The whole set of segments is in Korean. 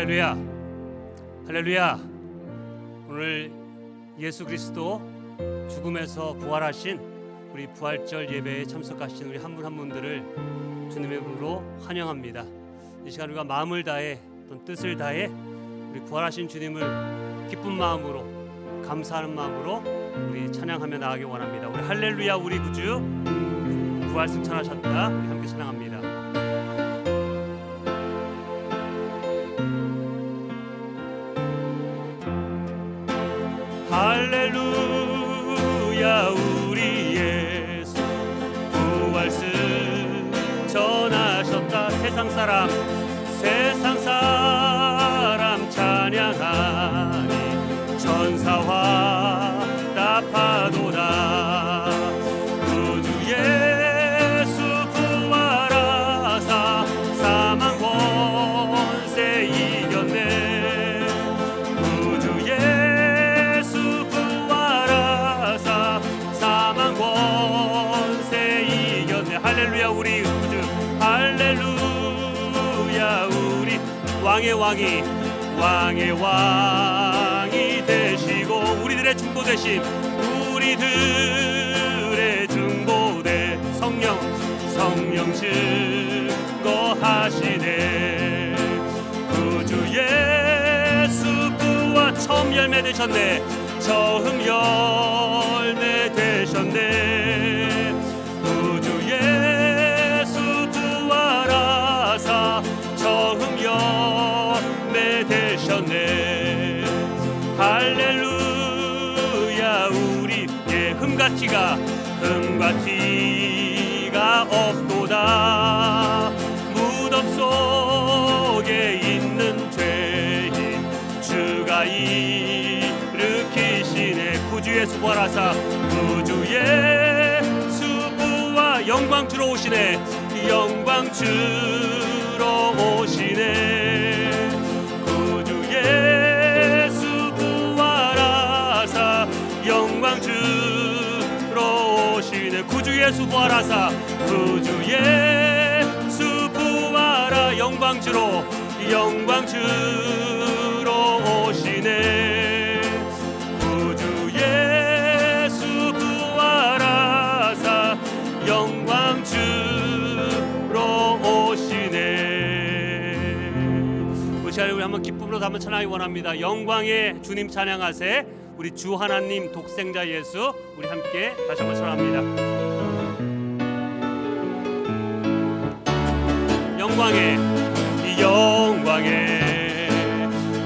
할렐루야, 할렐루야. 오늘 예수 그리스도 죽음에서 부활하신 우리 부활절 예배에 참석하신 우리 한 분 한 분들을 주님의 이름으로 환영합니다. 이 시간 우리가 마음을 다해 또 뜻을 다해 우리 부활하신 주님을 기쁜 마음으로 감사하는 마음으로 우리 찬양하며 나가기 원합니다. 우리 할렐루야 우리 구주 부활 승천하셨다. 우리 함께 찬양합니다. 할렐루야 우리 예수 부활 승천하셨다. 세상 사람 찬양하니 천사와 답하도다. 구주 예수 부활하사 사망 권세 이겼네. 구주 예수 부활하사 사망 권세 이겼네. 할렐루야 우리 구주 할렐루야 우리 왕의 왕이 되시고 우리들의 중보 되심 우리들의 중보대 성령 증거하시네. 구주 예수 부활 처음 열매 되셨네. 처음 열매 되셨네. 구주 예수 부활하사 처음 열매 되셨네. 할렐루야 우리 흠과 티가 없도다. 무덤 속에 있는 죄인 주가 일으키시네. 구주 예수 부활하사 구주 예수 부활 영광 주러 오시네. 영광 주러 오시네. 구주 예수 부활하사 영광 주러 오시네. 구주 예수 부활하사 구주 예수 부활하 영광 주러 오시네. 구주 예수 부활하사 영광 주러 오시네. 그 시간에 우리 한번 기쁨으로 한번 찬양하기 원합니다. 영광의 주님 찬양하세. 우리 주 하나님 독생자 예수 우리 함께 다시 한번 찬양합니다. 영광의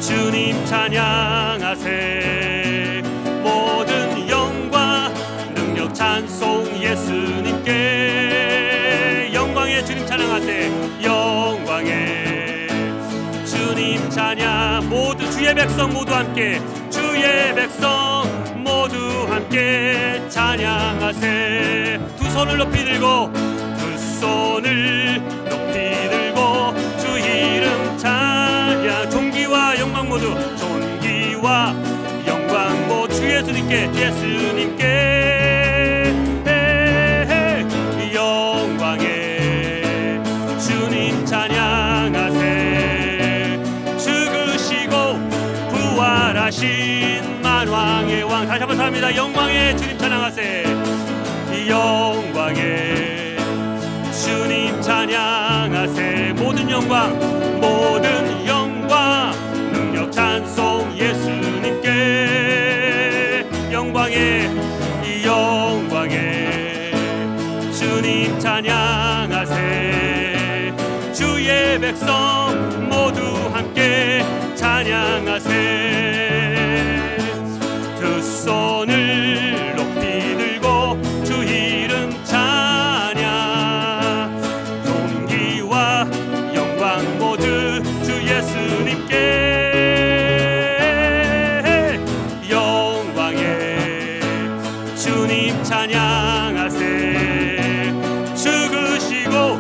주님 찬양하세. 모든 영광 능력 찬송 예수님께. 영광의 주님 찬양하세. 영광의 주님 찬양. 모두 주의 백성 모두 함께 주의 백성 모두 함께 찬양하세. 두 손을 높이 들고 주 이름 찬양. 존귀와 영광 모두 존귀와 영광 모두 주 예수님께 영광의 주님 찬양하세. 죽으시고 부활하신 만왕의 왕. 다시 한번 합니다. 영광의 주님 찬양하세. 영광의 주님 찬양하세. 모든 영광 능력 찬송 예수님께. 영광의 주님 찬양하세. 주의 백성 모두 함께 찬양하세. 두 손을 높이 들고 주 이름 찬양. 존귀와 영광 모두 주 예수님께. 영광의 주님 찬양하세. 죽으시고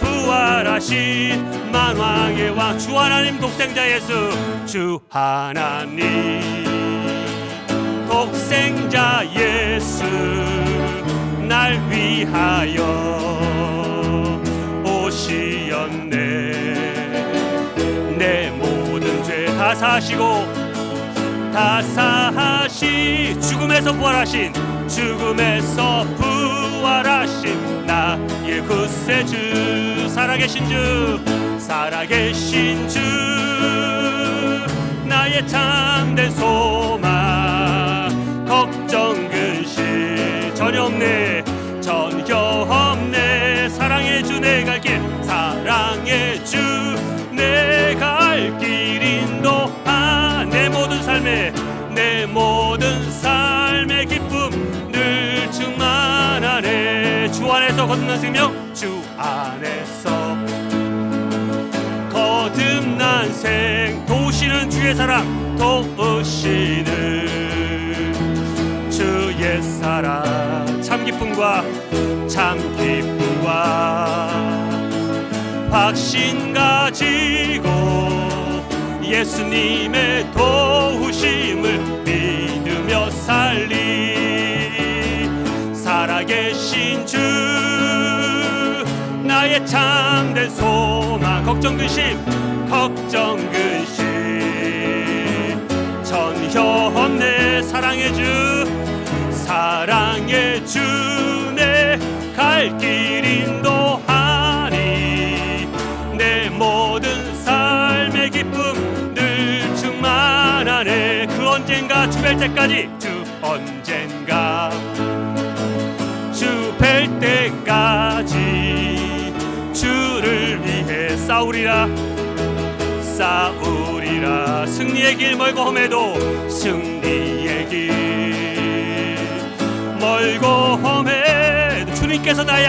부활하신 만왕의 왕. 주 하나님 독생자 예수. 주 하나님 독생자 예수 날 위하여 오시었네. 내 모든 다 사하시고 다 사하시 죽음에서 부활하신 죽음에서 부활하신 나의 구세주 살아계신 주 살아계신 주 나의 참된 소망 걱정 근심 전혀 없네 전혀 없네 사랑의 주 내 갈 길 사랑의 주 내 갈 길 인도하 내 모든 삶의 기쁨 늘 충만하네 주 안에서 거듭난 생명 주 안에서 거듭난 생 도우시는 주의 사랑 도우시는 주의 사랑 참 기쁨과 확신 가지고 예수님의 도우심을 믿으며 살리 살아계신 주 나의 참된 소망 걱정 근심 전혀 없네 사랑의 주 내 갈 길 인도하니 내 모든 삶의 기쁨 늘 충만하네 그 언젠가 주 뵐 때까지 주 뵐 때까지 주를 위해 싸우리라 승리의 길 멀고 험해도 승리의 길 멀고 험해도 주님께서 나의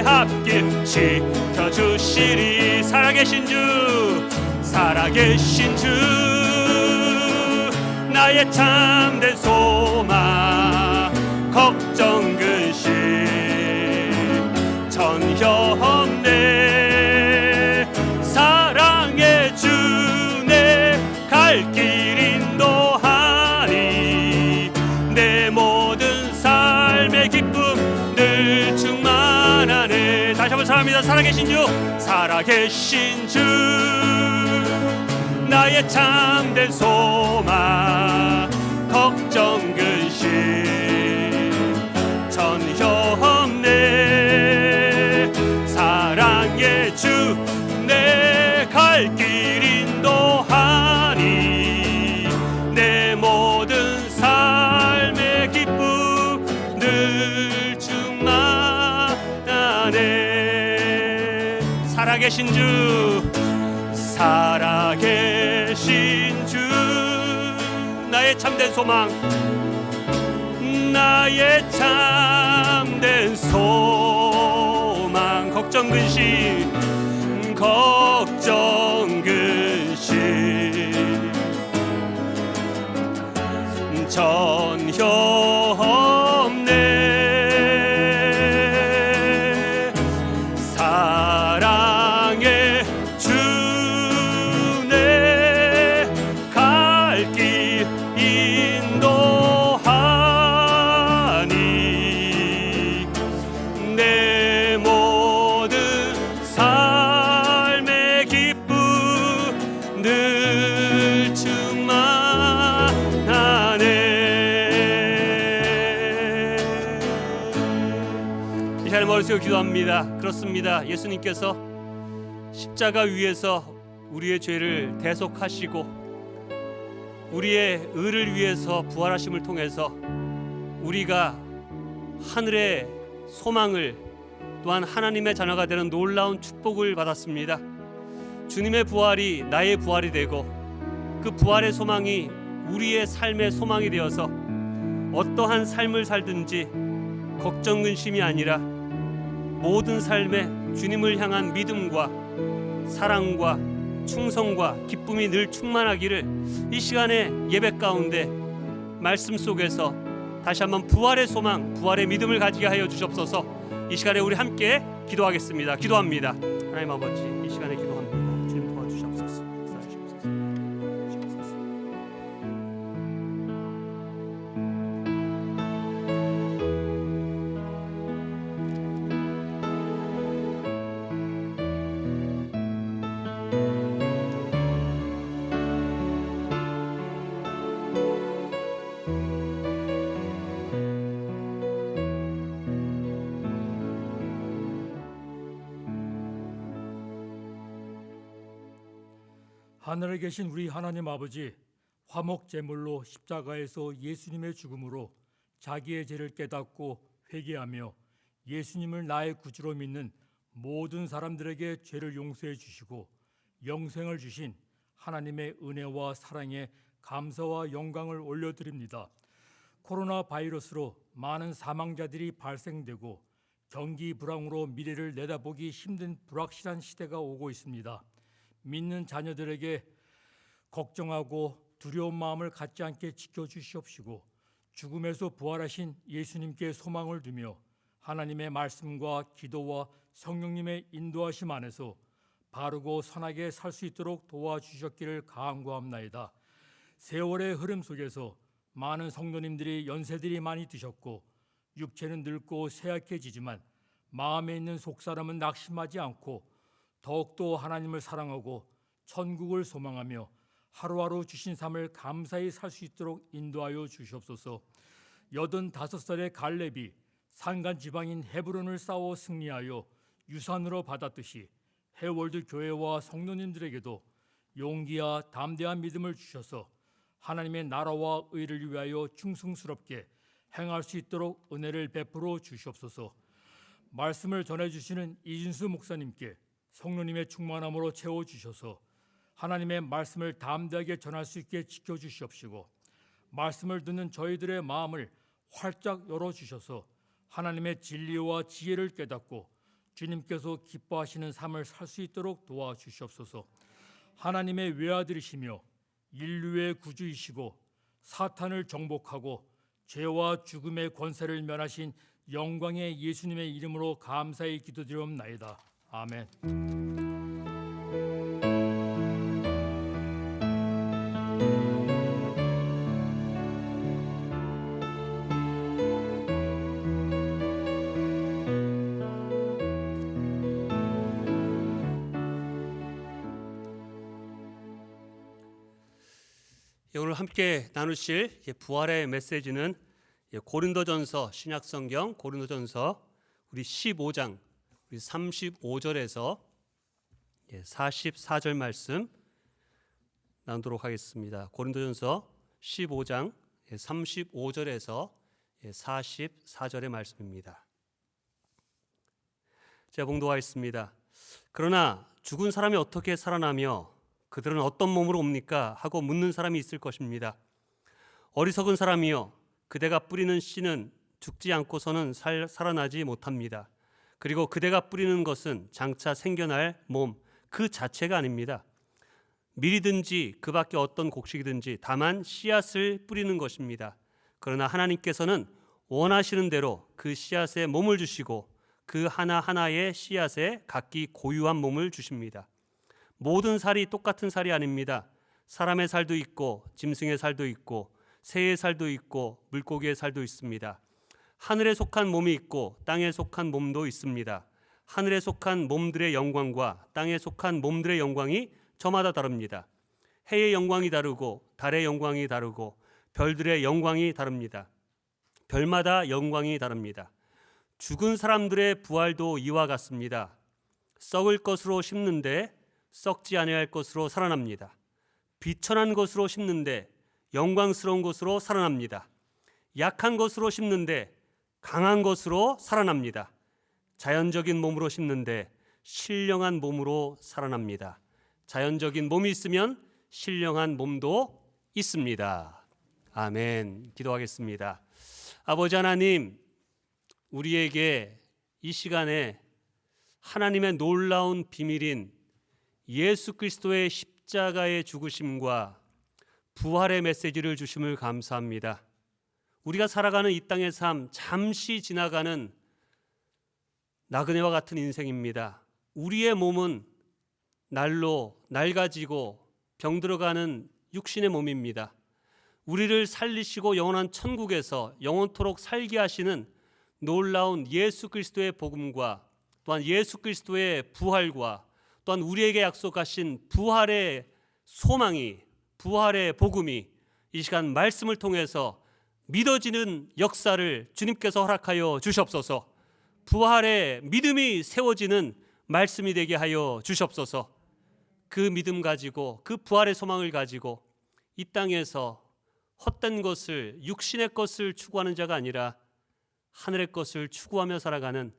앞길 지켜주시리 살아계신 주 나의 참된 소망 걱정 근심 전혀 없네 사랑의 주 내 갈 길 인도하니 내 모든 삶의 기쁨 늘 충만하네 다시 한번 사랑합니다 살아계신 주 나의 참된 소망 걱정 근심 전혀 없네 사랑의 주 내 갈 길 인도하니 내 모든 삶의 기쁨 늘 충만하네 살아계신 주 나의 참된 소망 걱정 근심 전혀 없네 사랑의 주 내 갈 길 인도하니 내 모든 삶의 기쁨 늘 충만하네 이 시간에 머리 숙여 기도합니다. 그렇습니다. 예수님께서 십자가 위에서 우리의 죄를 대속하시고 우리의 의를 위해서 부활하심을 통해서 우리가 하늘의 소망을 또한 하나님의 자녀가 되는 놀라운 축복을 받았습니다. 주님의 부활이 나의 부활이 되고 그 부활의 소망이 우리의 삶의 소망이 되어서 어떠한 삶을 살든지 걱정 근심이 아니라 모든 삶에 주님을 향한 믿음과 사랑과 충성과 기쁨이 늘 충만하기를 이 시간에 예배 가운데 말씀 속에서 다시 한번 부활의 소망, 부활의 믿음을 가지게 하여 주시옵소서. 이 시간에 우리 함께 기도하겠습니다. 기도합니다. 하나님 아버지, 이 시간에 기도합니다. 주님 도와주시옵소서. 역사하시옵소서. 주시옵소서. 하늘에 계신 우리 하나님 아버지, 화목 제물로 십자가에서 예수님의 죽음으로 자기의 죄를 깨닫고 회개하며 예수님을 나의 구주로 믿는 모든 사람들에게 죄를 용서해 주시고 영생을 주신 하나님의 은혜와 사랑에 감사와 영광을 올려드립니다. 코로나 바이러스로 많은 사망자들이 발생되고 경기 불황으로 미래를 내다보기 힘든 불확실한 시대가 오고 있습니다. 믿는 자녀들에게 걱정하고 두려운 마음을 갖지 않게 지켜주시옵시고 죽음에서 부활하신 예수님께 소망을 두며 하나님의 말씀과 기도와 성령님의 인도하심 안에서 바르고 선하게 살 수 있도록 도와주셨기를 간구합나이다. 세월의 흐름 속에서 많은 성도님들이 연세들이 많이 드셨고 육체는 늙고 쇠약해지지만 마음에 있는 속사람은 낙심하지 않고 더욱더 하나님을 사랑하고 천국을 소망하며 하루하루 주신 삶을 감사히 살 수 있도록 인도하여 주시옵소서. 85살의 갈렙이 산간 지방인 헤브론을 싸워 승리하여 유산으로 받았듯이 해월드 교회와 성도님들에게도 용기와 담대한 믿음을 주셔서 하나님의 나라와 의를 위하여 충성스럽게 행할 수 있도록 은혜를 베풀어 주시옵소서. 말씀을 전해주시는 이진수 목사님께 성령님의 충만함으로 채워주셔서 하나님의 말씀을 담대하게 전할 수 있게 지켜주시옵시고 말씀을 듣는 저희들의 마음을 활짝 열어주셔서 하나님의 진리와 지혜를 깨닫고 주님께서 기뻐하시는 삶을 살 수 있도록 도와주시옵소서. 하나님의 외아들이시며 인류의 구주이시고 사탄을 정복하고 죄와 죽음의 권세를 면하신 영광의 예수님의 이름으로 감사히 기도드리옵나이다. 아멘. 오늘 함께 나누실 부활의 메시지는 고린도전서, 신약성경 고린도전서 우리 15장 우리 35절에서 44절 말씀 나누도록 하겠습니다. 고린도전서 15장 35절에서 44절의 말씀입니다. 제가 봉독하겠습니다. 그러나 죽은 사람이 어떻게 살아나며 그들은 어떤 몸으로 옵니까? 하고 묻는 사람이 있을 것입니다. 어리석은 사람이여, 그대가 뿌리는 씨는 죽지 않고서는 살아나지 못합니다. 그리고 그대가 뿌리는 것은 장차 생겨날 몸 그 자체가 아닙니다. 밀이든지 그 밖에 어떤 곡식이든지 다만 씨앗을 뿌리는 것입니다. 그러나 하나님께서는 원하시는 대로 그 씨앗에 몸을 주시고 그 하나하나의 씨앗에 각기 고유한 몸을 주십니다. 모든 살이 똑같은 살이 아닙니다. 사람의 살도 있고 짐승의 살도 있고 새의 살도 있고 물고기의 살도 있습니다. 하늘에 속한 몸이 있고 땅에 속한 몸도 있습니다. 하늘에 속한 몸들의 영광과 땅에 속한 몸들의 영광이 저마다 다릅니다. 해의 영광이 다르고 달의 영광이 다르고 별들의 영광이 다릅니다. 별마다 영광이 다릅니다. 죽은 사람들의 부활도 이와 같습니다. 썩을 것으로 심는데 썩지 아니할 것으로 살아납니다. 비천한 것으로 심는데 영광스러운 것으로 살아납니다. 약한 것으로 심는데 강한 것으로 살아납니다. 자연적인 몸으로 심는데 신령한 몸으로 살아납니다. 자연적인 몸이 있으면 신령한 몸도 있습니다. 아멘. 기도하겠습니다. 아버지 하나님, 우리에게 이 시간에 하나님의 놀라운 비밀인 예수 그리스도의 십자가의 죽으심과 부활의 메시지를 주심을 감사합니다. 우리가 살아가는 이 땅의 삶, 잠시 지나가는 나그네와 같은 인생입니다. 우리의 몸은 날로 낡아지고 병들어가는 육신의 몸입니다. 우리를 살리시고 영원한 천국에서 영원토록 살게 하시는 놀라운 예수 그리스도의 복음과 또한 예수 그리스도의 부활과 또한 우리에게 약속하신 부활의 소망이, 부활의 복음이 이 시간 말씀을 통해서 믿어지는 역사를 주님께서 허락하여 주시옵소서. 부활의 믿음이 세워지는 말씀이 되게 하여 주시옵소서. 그 믿음 가지고 그 부활의 소망을 가지고 이 땅에서 헛된 것을, 육신의 것을 추구하는 자가 아니라 하늘의 것을 추구하며 살아가는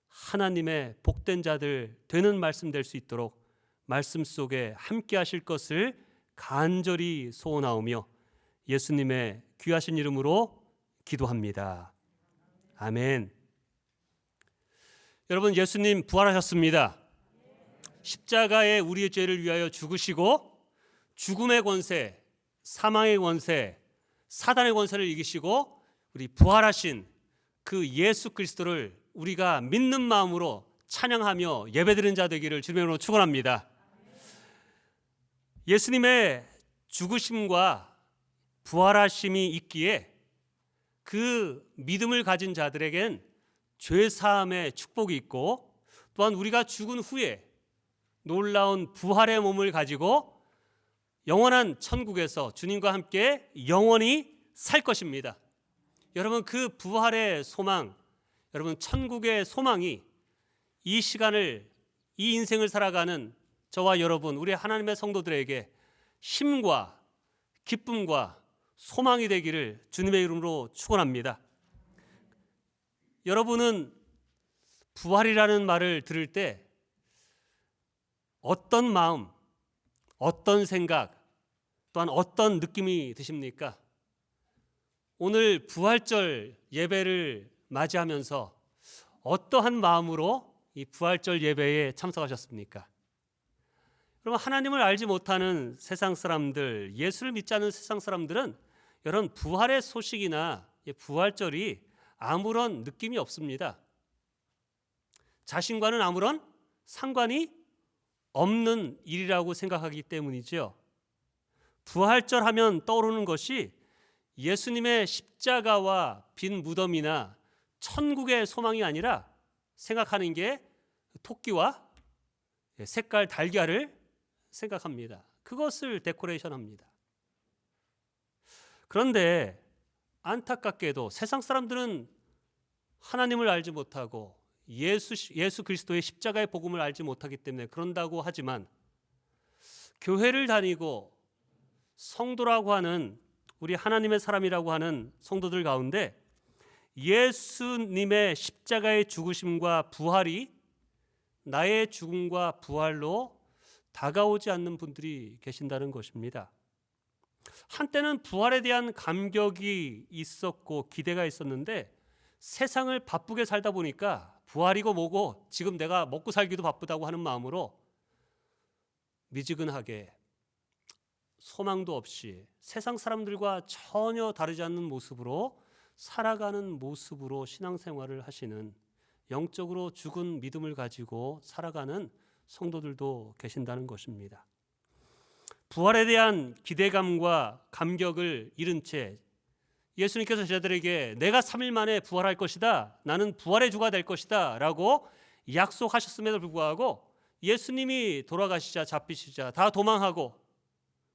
하나님의 복된 자들 되는 말씀 될 수 있도록 말씀 속에 함께 하실 것을 간절히 소원하오며 예수님의 귀하신 이름으로 기도합니다. 아멘. 여러분, 예수님 부활하셨습니다. 십자가에 우리의 죄를 위하여 죽으시고 죽음의 권세, 사망의 권세, 사단의 권세를 이기시고 우리 부활하신 그 예수 그리스도를 우리가 믿는 마음으로 찬양하며 예배드리는 자 되기를 주님의 이름으로 축원합니다. 예수님의 죽으심과 부활하심이 있기에 그 믿음을 가진 자들에겐 죄 사함의 축복이 있고 또한 우리가 죽은 후에 놀라운 부활의 몸을 가지고 영원한 천국에서 주님과 함께 영원히 살 것입니다. 여러분, 그 부활의 소망, 여러분 천국의 소망이 이 시간을, 이 인생을 살아가는 저와 여러분, 우리 하나님의 성도들에게 힘과 기쁨과 소망이 되기를 주님의 이름으로 축원합니다. 여러분은 부활이라는 말을 들을 때 어떤 마음, 어떤 생각, 또한 어떤 느낌이 드십니까? 오늘 부활절 예배를 맞이하면서 어떠한 마음으로 이 부활절 예배에 참석하셨습니까? 여러분, 하나님을 알지 못하는 세상 사람들, 예수를 믿지 않는 세상 사람들은 여러분 부활의 소식이나 부활절이 아무런 느낌이 없습니다. 자신과는 아무런 상관이 없는 일이라고 생각하기 때문이죠. 부활절 하면 떠오르는 것이 예수님의 십자가와 빈 무덤이나 천국의 소망이 아니라 생각하는 게 토끼와 색깔 달걀을 생각합니다. 그것을 데코레이션합니다. 그런데 안타깝게도 세상 사람들은 하나님을 알지 못하고 예수 그리스도의 십자가의 복음을 알지 못하기 때문에 그런다고 하지만 교회를 다니고 성도라고 하는 우리 하나님의 사람이라고 하는 성도들 가운데 예수님의 십자가의 죽으심과 부활이 나의 죽음과 부활로 다가오지 않는 분들이 계신다는 것입니다. 한때는 부활에 대한 감격이 있었고 기대가 있었는데 세상을 바쁘게 살다 보니까 부활이고 뭐고 지금 내가 먹고 살기도 바쁘다고 하는 마음으로 미지근하게 소망도 없이 세상 사람들과 전혀 다르지 않는 모습으로 살아가는 모습으로 신앙생활을 하시는 영적으로 죽은 믿음을 가지고 살아가는 성도들도 계신다는 것입니다. 부활에 대한 기대감과 감격을 잃은 채 예수님께서 제자들에게 내가 3일 만에 부활할 것이다, 나는 부활의 주가 될 것이다 라고 약속하셨음에도 불구하고 예수님이 돌아가시자 잡히시자 다 도망하고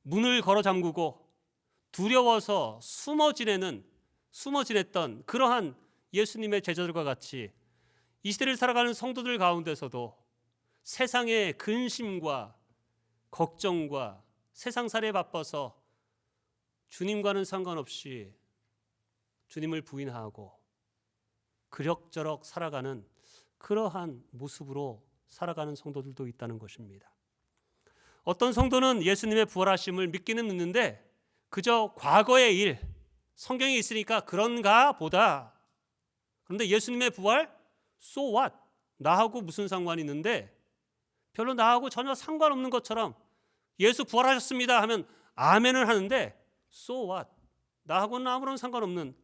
문을 걸어 잠그고 두려워서 숨어 지냈던 그러한 예수님의 제자들과 같이 이 시대를 살아가는 성도들 가운데서도 세상의 근심과 걱정과 세상살이에 바빠서 주님과는 상관없이 주님을 부인하고 그럭저럭 살아가는 그러한 모습으로 살아가는 성도들도 있다는 것입니다. 어떤 성도는 예수님의 부활하심을 믿기는 믿는데 그저 과거의 일, 성경에 있으니까 그런가 보다. 그런데 예수님의 부활? So what? 나하고 무슨 상관이 있는데 별로 나하고 전혀 상관없는 것처럼 예수 부활하셨습니다 하면 아멘을 하는데 So what? 나하고는 아무런 상관없는,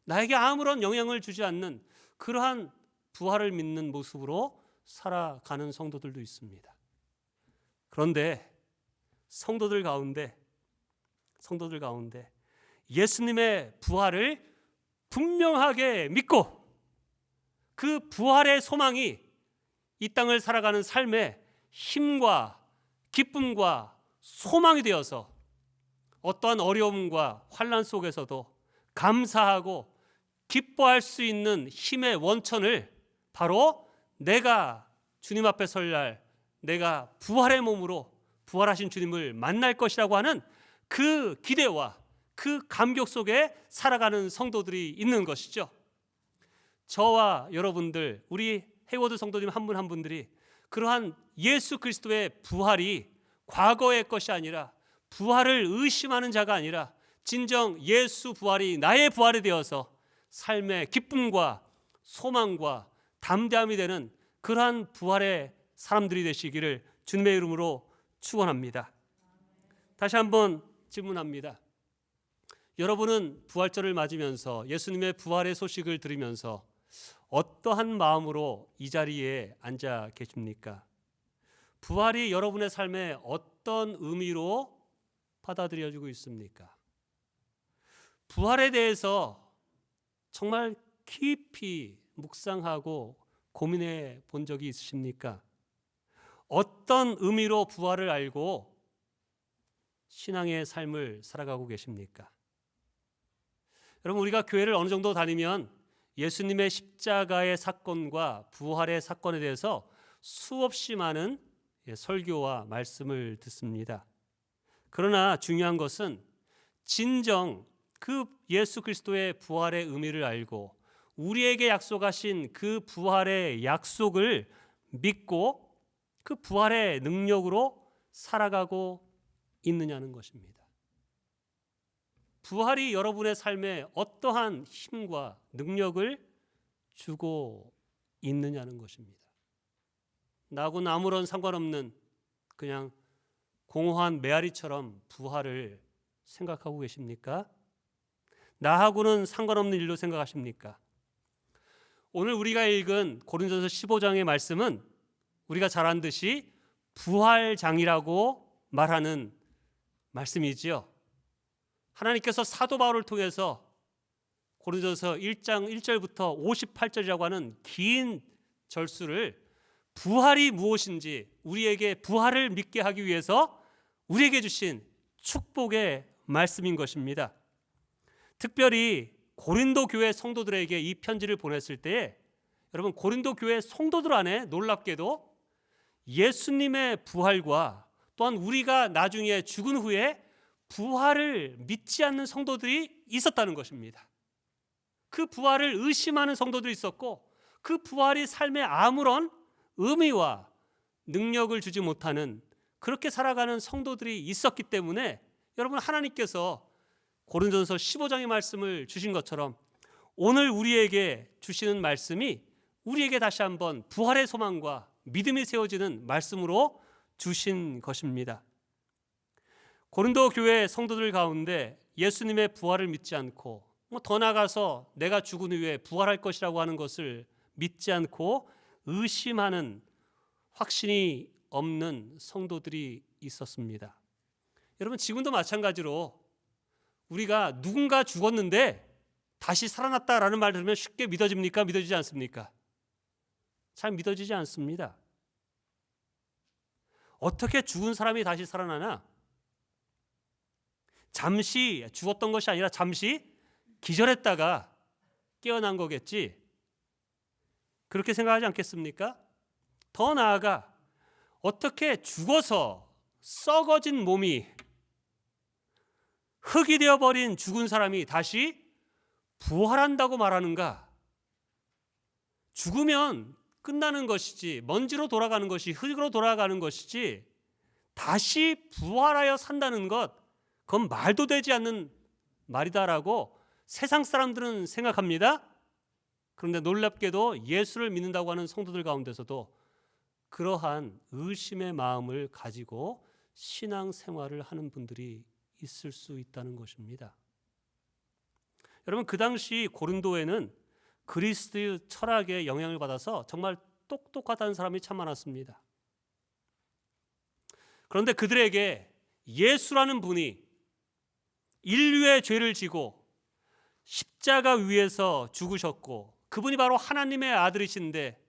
나에게 아무런 영향을 주지 않는 그러한 부활을 믿는 모습으로 살아가는 성도들도 있습니다. 그런데 성도들 가운데 예수님의 부활을 분명하게 믿고 그 부활의 소망이 이 땅을 살아가는 삶의 힘과 기쁨과 소망이 되어서 어떠한 어려움과 환난 속에서도 감사하고 기뻐할 수 있는 힘의 원천을 바로 내가 주님 앞에 설 날 내가 부활의 몸으로 부활하신 주님을 만날 것이라고 하는 그 기대와 그 감격 속에 살아가는 성도들이 있는 것이죠. 저와 여러분들, 우리 헤이워드 성도님 한 분 한 분들이 그러한 예수 그리스도의 부활이 과거의 것이 아니라, 부활을 의심하는 자가 아니라 진정 예수 부활이 나의 부활이 되어서 삶의 기쁨과 소망과 담대함이 되는 그러한 부활의 사람들이 되시기를 주님의 이름으로 축원합니다. 다시 한번 질문합니다. 여러분은 부활절을 맞으면서 예수님의 부활의 소식을 들으면서 어떠한 마음으로 이 자리에 앉아 계십니까? 부활이 여러분의 삶에 어떤 의미로 받아들여지고 있습니까? 부활에 대해서 정말 깊이 묵상하고 고민해 본 적이 있으십니까? 어떤 의미로 부활을 알고 신앙의 삶을 살아가고 계십니까? 여러분, 우리가 교회를 어느 정도 다니면 예수님의 십자가의 사건과 부활의 사건에 대해서 수없이 많은 설교와 말씀을 듣습니다. 그러나 중요한 것은 진정 그 예수 그리스도의 부활의 의미를 알고 우리에게 약속하신 그 부활의 약속을 믿고 그 부활의 능력으로 살아가고 있느냐는 것입니다. 부활이 여러분의 삶에 어떠한 힘과 능력을 주고 있느냐는 것입니다. 나하고는 아무런 상관없는 그냥 공허한 메아리처럼 부활을 생각하고 계십니까? 나하고는 상관없는 일로 생각하십니까? 오늘 우리가 읽은 고린도서 15장의 말씀은 우리가 잘 아는 듯이 부활장이라고 말하는 말씀이지요. 하나님께서 사도 바울을 통해서 고린도서 1장 1절부터 58절이라고 하는 긴 절수를 부활이 무엇인지 우리에게 부활을 믿게 하기 위해서 우리에게 주신 축복의 말씀인 것입니다. 특별히 고린도 교회 성도들에게 이 편지를 보냈을 때에 여러분, 고린도 교회 성도들 안에 놀랍게도 예수님의 부활과 또한 우리가 나중에 죽은 후에 부활을 믿지 않는 성도들이 있었다는 것입니다. 그 부활을 의심하는 성도들이 있었고 그 부활이 삶에 아무런 의미와 능력을 주지 못하는 그렇게 살아가는 성도들이 있었기 때문에 여러분, 하나님께서 고린도전서 15장의 말씀을 주신 것처럼 오늘 우리에게 주시는 말씀이 우리에게 다시 한번 부활의 소망과 믿음이 세워지는 말씀으로 주신 것입니다. 고린도 교회 성도들 가운데 예수님의 부활을 믿지 않고 더 나아가서 내가 죽은 후에 부활할 것이라고 하는 것을 믿지 않고 의심하는 확신이 없는 성도들이 있었습니다. 여러분, 지금도 마찬가지로 우리가 누군가 죽었는데 다시 살아났다라는 말 들으면 쉽게 믿어집니까? 믿어지지 않습니까? 잘 믿어지지 않습니다. 어떻게 죽은 사람이 다시 살아나나? 잠시 죽었던 것이 아니라 잠시 기절했다가 깨어난 거겠지. 그렇게 생각하지 않겠습니까? 더 나아가 어떻게 죽어서 썩어진 몸이 흙이 되어버린 죽은 사람이 다시 부활한다고 말하는가? 죽으면 끝나는 것이지, 먼지로 돌아가는 것이, 흙으로 돌아가는 것이지 다시 부활하여 산다는 것, 그건 말도 되지 않는 말이다라고 세상 사람들은 생각합니다. 그런데 놀랍게도 예수를 믿는다고 하는 성도들 가운데서도 그러한 의심의 마음을 가지고 신앙생활을 하는 분들이 있을 수 있다는 것입니다. 여러분, 그 당시 고린도에는 그리스도의 철학의 영향을 받아서 정말 똑똑하다는 사람이 참 많았습니다. 그런데 그들에게 예수라는 분이 인류의 죄를 지고 십자가 위에서 죽으셨고 그분이 바로 하나님의 아들이신데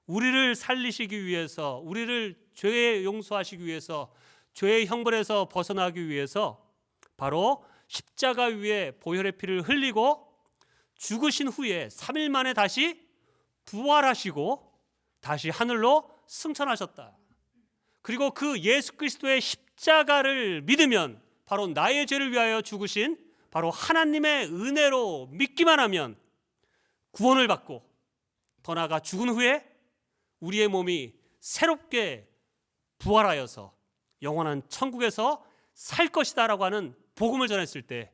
우리를 살리시기 위해서, 우리를 죄에 용서하시기 위해서, 죄의 형벌에서 벗어나기 위해서 바로 십자가 위에 보혈의 피를 흘리고 죽으신 후에 3일 만에 다시 부활하시고 다시 하늘로 승천하셨다. 그리고 그 예수 그리스도의 십자가 십자가를 믿으면, 바로 나의 죄를 위하여 죽으신 바로 하나님의 은혜로 믿기만 하면 구원을 받고, 더 나아가 죽은 후에 우리의 몸이 새롭게 부활하여서 영원한 천국에서 살 것이다 라고 하는 복음을 전했을 때,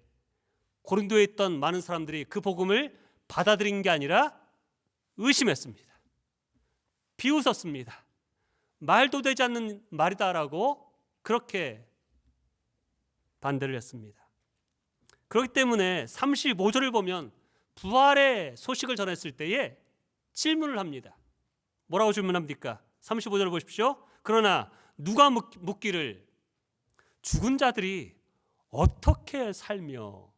고린도에 있던 많은 사람들이 그 복음을 받아들인 게 아니라 의심했습니다. 비웃었습니다. 말도 되지 않는 말이다라고 그렇게 반대를 했습니다. 그렇기 때문에 35절을 보면 부활의 소식을 전했을 때에 질문을 합니다. 뭐라고 질문합니까? 35절을 보십시오. 그러나 누가 묻기를 죽은 자들이 어떻게 살며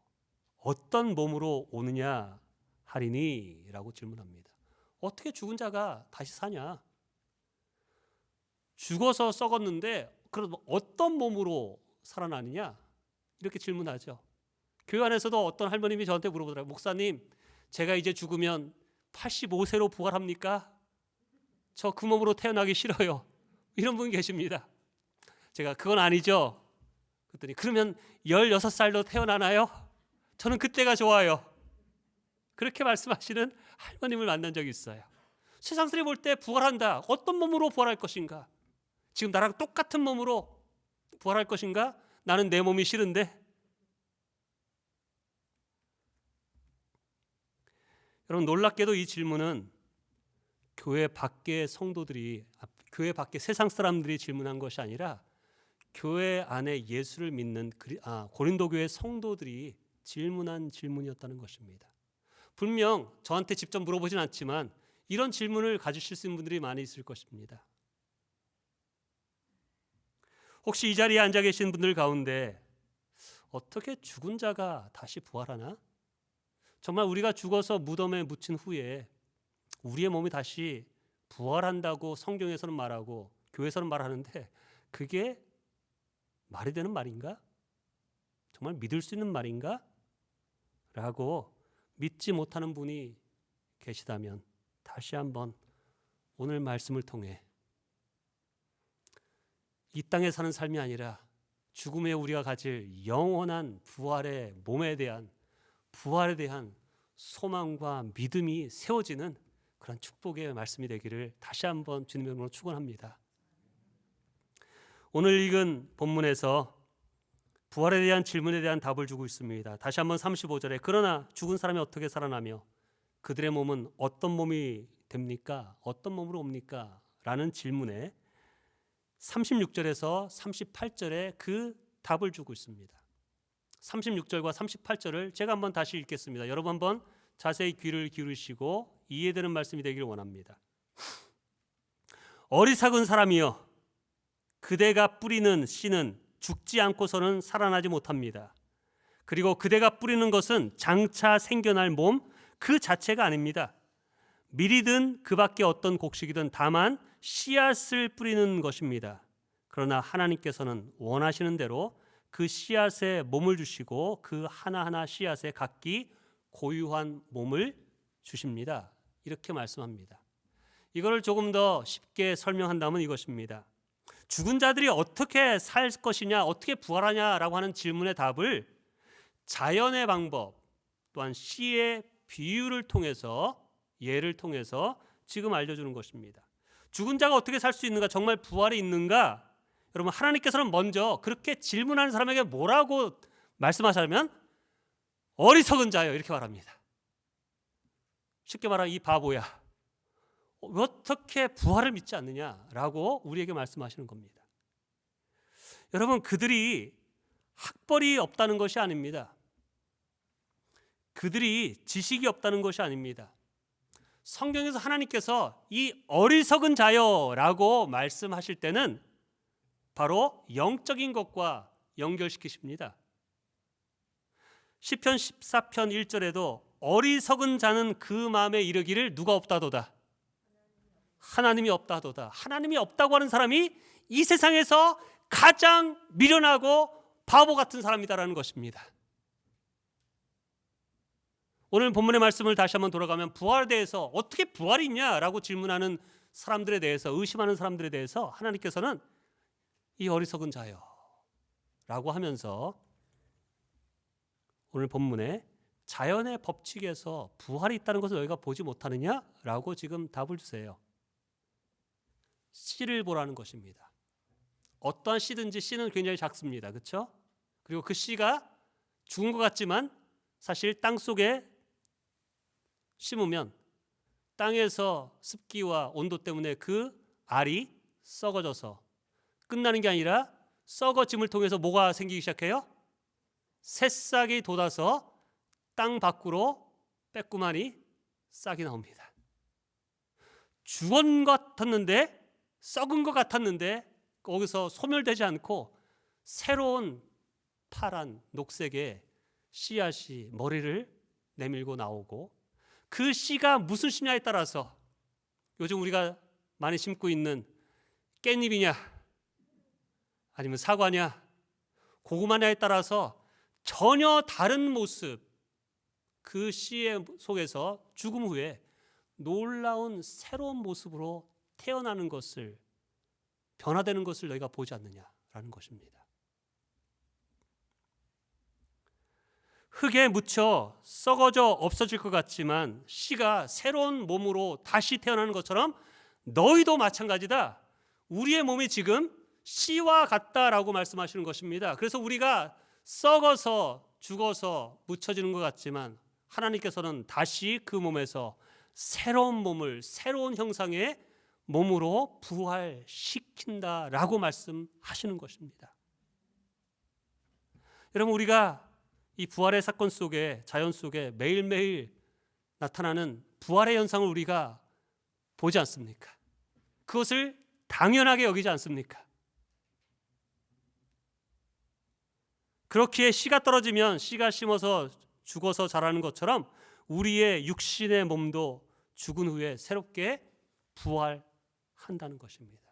어떤 몸으로 오느냐 하리니? 라고 질문합니다. 어떻게 죽은 자가 다시 사냐? 죽어서 썩었는데 그럼 어떤 몸으로 살아나느냐? 이렇게 질문하죠. 교회 안에서도 어떤 할머님이 저한테 물어보더라고요. 목사님, 제가 이제 죽으면 85세로 부활합니까? 저 그 몸으로 태어나기 싫어요. 이런 분 계십니다. 제가 그건 아니죠. 그랬더니 그러면 16살로 태어나나요? 저는 그때가 좋아요. 그렇게 말씀하시는 할머님을 만난 적이 있어요. 세상 사람이 볼 때 부활한다. 어떤 몸으로 부활할 것인가? 지금 나랑 똑같은 몸으로 부활할 것인가? 나는 내 몸이 싫은데. 여러분, 놀랍게도 이 질문은 교회 밖의 성도들이, 교회 밖의 세상 사람들이 질문한 것이 아니라 교회 안에 예수를 믿는 고린도 교회 성도들이 질문한 질문이었다는 것입니다. 분명 저한테 직접 물어보진 않지만 이런 질문을 가지실 수 있는 분들이 많이 있을 것입니다. 혹시 이 자리에 앉아 계신 분들 가운데 어떻게 죽은 자가 다시 부활하나? 정말 우리가 죽어서 무덤에 묻힌 후에 우리의 몸이 다시 부활한다고 성경에서는 말하고 교회에서는 말하는데, 그게 말이 되는 말인가? 정말 믿을 수 있는 말인가? 라고 믿지 못하는 분이 계시다면 다시 한번 오늘 말씀을 통해 이 땅에 사는 삶이 아니라 죽음에 우리가 가질 영원한 부활의 몸에 대한, 부활에 대한 소망과 믿음이 세워지는 그런 축복의 말씀이 되기를 다시 한번 주님의 이름으로 축원합니다. 오늘 읽은 본문에서 부활에 대한 질문에 대한 답을 주고 있습니다. 다시 한번 35절에 그러나 죽은 사람이 어떻게 살아나며 그들의 몸은 어떤 몸이 됩니까? 어떤 몸으로 옵니까? 라는 질문에 36절에서 38절에 그 답을 주고 있습니다. 36절과 38절을 제가 한번 다시 읽겠습니다. 여러분 한번 자세히 귀를 기울이시고 이해되는 말씀이 되기를 원합니다. 어리석은 사람이여, 그대가 뿌리는 씨는 죽지 않고서는 살아나지 못합니다. 그리고 그대가 뿌리는 것은 장차 생겨날 몸 그 자체가 아닙니다. 밀이든 그 밖에 어떤 곡식이든 다만 씨앗을 뿌리는 것입니다. 그러나 하나님께서는 원하시는 대로 그 씨앗에 몸을 주시고 그 하나하나 씨앗에 각기 고유한 몸을 주십니다. 이렇게 말씀합니다. 이거를 조금 더 쉽게 설명한다면 이것입니다. 죽은 자들이 어떻게 살 것이냐, 어떻게 부활하냐라고 하는 질문의 답을 자연의 방법 또한 시의 비유를 통해서, 예를 통해서 지금 알려주는 것입니다. 죽은 자가 어떻게 살 수 있는가, 정말 부활이 있는가? 여러분, 하나님께서는 먼저 그렇게 질문하는 사람에게 뭐라고 말씀하시냐면 어리석은 자요, 이렇게 말합니다. 쉽게 말하면 이 바보야, 어떻게 부활을 믿지 않느냐라고 우리에게 말씀하시는 겁니다. 여러분, 그들이 학벌이 없다는 것이 아닙니다. 그들이 지식이 없다는 것이 아닙니다. 성경에서 하나님께서 이 어리석은 자요라고 말씀하실 때는 바로 영적인 것과 연결시키십니다. 시편 14편 1절에도 어리석은 자는 그 마음에 이르기를 누가 없다도다, 하나님이 없다도다. 하나님이 없다고 하는 사람이 이 세상에서 가장 미련하고 바보 같은 사람이다라는 것입니다. 오늘 본문의 말씀을 다시 한번 돌아가면 부활에 대해서 어떻게 부활이 있냐라고 질문하는 사람들에 대해서, 의심하는 사람들에 대해서 하나님께서는 이 어리석은 자요, 라고 하면서 오늘 본문에 자연의 법칙에서 부활이 있다는 것을 너희가 보지 못하느냐라고 지금 답을 주세요. 씨를 보라는 것입니다. 어떠한 씨든지 씨는 굉장히 작습니다. 그렇죠? 그리고 그 씨가 죽은 것 같지만 사실 땅 속에 심으면 땅에서 습기와 온도 때문에 그 알이 썩어져서 끝나는 게 아니라 썩어짐을 통해서 뭐가 생기기 시작해요? 새싹이 돋아서 땅 밖으로 빼꾸마니 싹이 나옵니다. 죽은 것 같았는데, 썩은 것 같았는데 거기서 소멸되지 않고 새로운 파란 녹색의 씨앗이 머리를 내밀고 나오고, 그 씨가 무슨 씨냐에 따라서 요즘 우리가 많이 심고 있는 깻잎이냐 아니면 사과냐 고구마냐에 따라서 전혀 다른 모습, 그 씨의 속에서 죽음 후에 놀라운 새로운 모습으로 태어나는 것을, 변화되는 것을 너희가 보지 않느냐라는 것입니다. 흙에 묻혀 썩어져 없어질 것 같지만 씨가 새로운 몸으로 다시 태어나는 것처럼 너희도 마찬가지다. 우리의 몸이 지금 씨와 같다라고 말씀하시는 것입니다. 그래서 우리가 썩어서 죽어서 묻혀지는 것 같지만 하나님께서는 다시 그 몸에서 새로운 몸을, 새로운 형상의 몸으로 부활시킨다라고 말씀하시는 것입니다. 여러분, 우리가 이 부활의 사건 속에, 자연 속에 매일매일 나타나는 부활의 현상을 우리가 보지 않습니까? 그것을 당연하게 여기지 않습니까? 그렇기에 씨가 떨어지면 씨가 심어서 죽어서 자라는 것처럼 우리의 육신의 몸도 죽은 후에 새롭게 부활한다는 것입니다.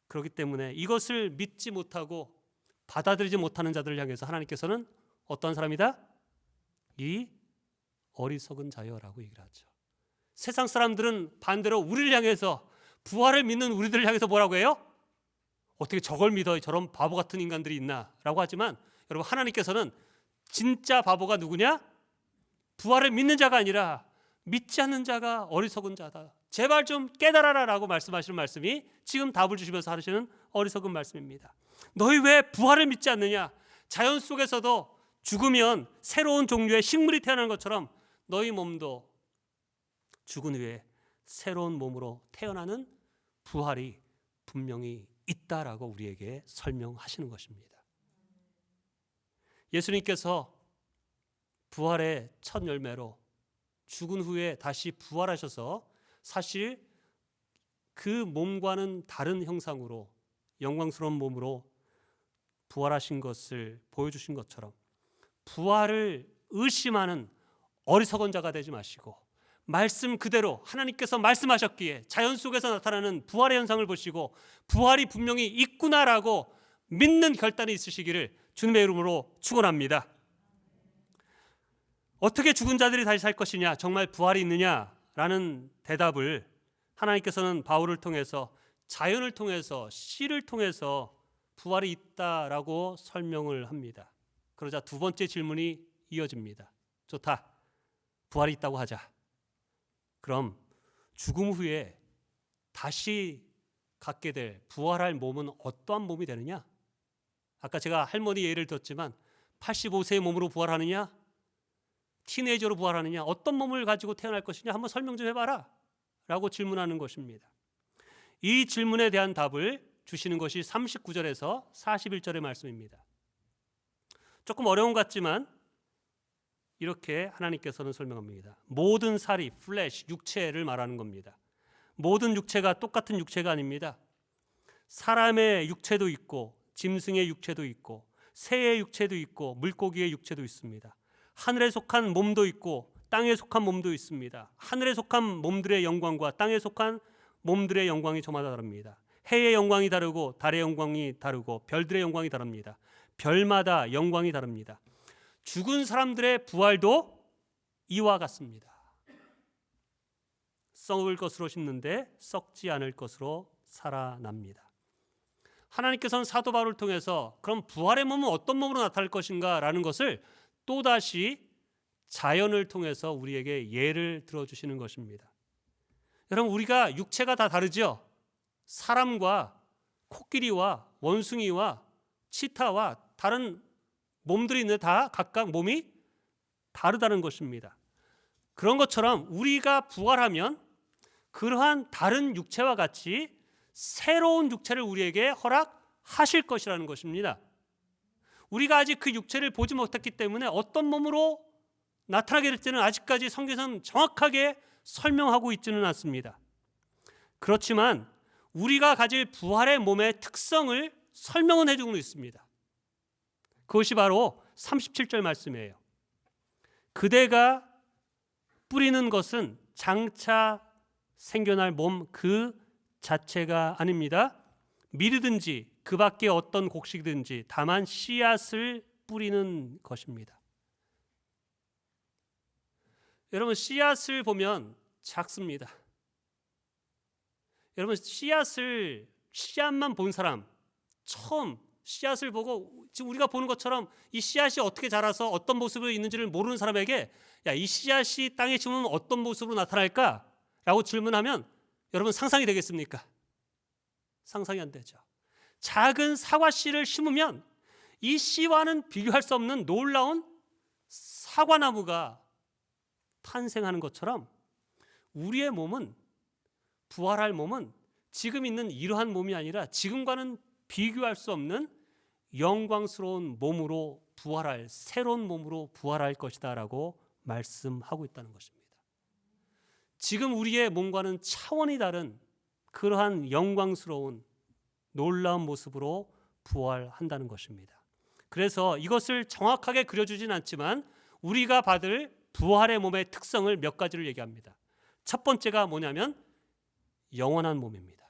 그렇기 때문에 이것을 믿지 못하고 받아들이지 못하는 자들을 향해서 하나님께서는 어떤 사람이다? 이 어리석은 자여라고 얘기를 하죠. 세상 사람들은 반대로 우리를 향해서, 부활을 믿는 우리들을 향해서 뭐라고 해요? 어떻게 저걸 믿어? 저런 바보 같은 인간들이 있나? 라고 하지만 여러분, 하나님께서는 진짜 바보가 누구냐? 부활을 믿는 자가 아니라 믿지 않는 자가 어리석은 자다. 제발 좀 깨달아라 라고 말씀하시는 말씀이 지금 답을 주시면서 하시는 어리석은 말씀입니다. 너희 왜 부활을 믿지 않느냐? 자연 속에서도 죽으면 새로운 종류의 식물이 태어나는 것처럼 너희 몸도 죽은 후에 새로운 몸으로 태어나는 부활이 분명히 있다라고 우리에게 설명하시는 것입니다. 예수님께서 부활의 첫 열매로 죽은 후에 다시 부활하셔서 사실 그 몸과는 다른 형상으로 영광스러운 몸으로 부활하신 것을 보여주신 것처럼 부활을 의심하는 어리석은 자가 되지 마시고 말씀 그대로 하나님께서 말씀하셨기에 자연 속에서 나타나는 부활의 현상을 보시고 부활이 분명히 있구나라고 믿는 결단이 있으시기를 주님의 이름으로 축원합니다. 어떻게 죽은 자들이 다시 살 것이냐, 정말 부활이 있느냐라는 대답을 하나님께서는 바울을 통해서, 자연을 통해서, 씨를 통해서 부활이 있다라고 설명을 합니다. 그러자 두 번째 질문이 이어집니다. 좋다, 부활이 있다고 하자. 그럼 죽음 후에 다시 갖게 될 부활할 몸은 어떠한 몸이 되느냐? 아까 제가 할머니 예를 들었지만 85세의 몸으로 부활하느냐? 티네이저로 부활하느냐? 어떤 몸을 가지고 태어날 것이냐? 한번 설명 좀 해봐라 라고 질문하는 것입니다. 이 질문에 대한 답을 주시는 것이 39절에서 41절의 말씀입니다. 조금 어려운 것 같지만 이렇게 하나님께서는 설명합니다. 모든 살이, 플래시, 육체를 말하는 겁니다. 모든 육체가 똑같은 육체가 아닙니다. 사람의 육체도 있고 짐승의 육체도 있고 새의 육체도 있고 물고기의 육체도 있습니다. 하늘에 속한 몸도 있고 땅에 속한 몸도 있습니다. 하늘에 속한 몸들의 영광과 땅에 속한 몸들의 영광이 저마다 다릅니다. 해의 영광이 다르고 달의 영광이 다르고 별들의 영광이 다릅니다. 별마다 영광이 다릅니다. 죽은 사람들의 부활도 이와 같습니다. 썩을 것으로 심는데 썩지 않을 것으로 살아납니다. 하나님께서는 사도 바울을 통해서 그럼 부활의 몸은 어떤 몸으로 나타날 것인가 라는 것을 또다시 자연을 통해서 우리에게 예를 들어주시는 것입니다. 여러분, 우리가 육체가 다 다르죠? 사람과 코끼리와 원숭이와 치타와 다른 몸들이 있는데 다 각각 몸이 다르다는 것입니다. 그런 것처럼 우리가 부활하면 그러한 다른 육체와 같이 새로운 육체를 우리에게 허락하실 것이라는 것입니다. 우리가 아직 그 육체를 보지 못했기 때문에 어떤 몸으로 나타나게 될지는 아직까지 성경에서는 정확하게 설명하고 있지는 않습니다. 그렇지만 우리가 가질 부활의 몸의 특성을 설명은 해주고 있습니다. 그것이 바로 37절 말씀이에요. 그대가 뿌리는 것은 장차 생겨날 몸 그 자체가 아닙니다. 밀이든지 그 밖에 어떤 곡식이든지 다만 씨앗을 뿌리는 것입니다. 여러분, 씨앗을 보면 작습니다. 여러분, 씨앗만 본 사람, 처음 씨앗을 보고 지금 우리가 보는 것처럼 이 씨앗이 어떻게 자라서 어떤 모습으로 있는지를 모르는 사람에게 야, 이 씨앗이 땅에 심으면 어떤 모습으로 나타날까? 라고 질문하면 여러분 상상이 되겠습니까? 상상이 안 되죠. 작은 사과 씨를 심으면 이 씨와는 비교할 수 없는 놀라운 사과나무가 탄생하는 것처럼 우리의 몸은, 부활할 몸은 지금 있는 이러한 몸이 아니라 지금과는 비교할 수 없는 영광스러운 몸으로 부활할, 새로운 몸으로 부활할 것이다 라고 말씀하고 있다는 것입니다. 지금 우리의 몸과는 차원이 다른 그러한 영광스러운 놀라운 모습으로 부활한다는 것입니다. 그래서 이것을 정확하게 그려주진 않지만 우리가 받을 부활의 몸의 특성을 몇 가지를 얘기합니다. 첫 번째가 뭐냐면 영원한 몸입니다.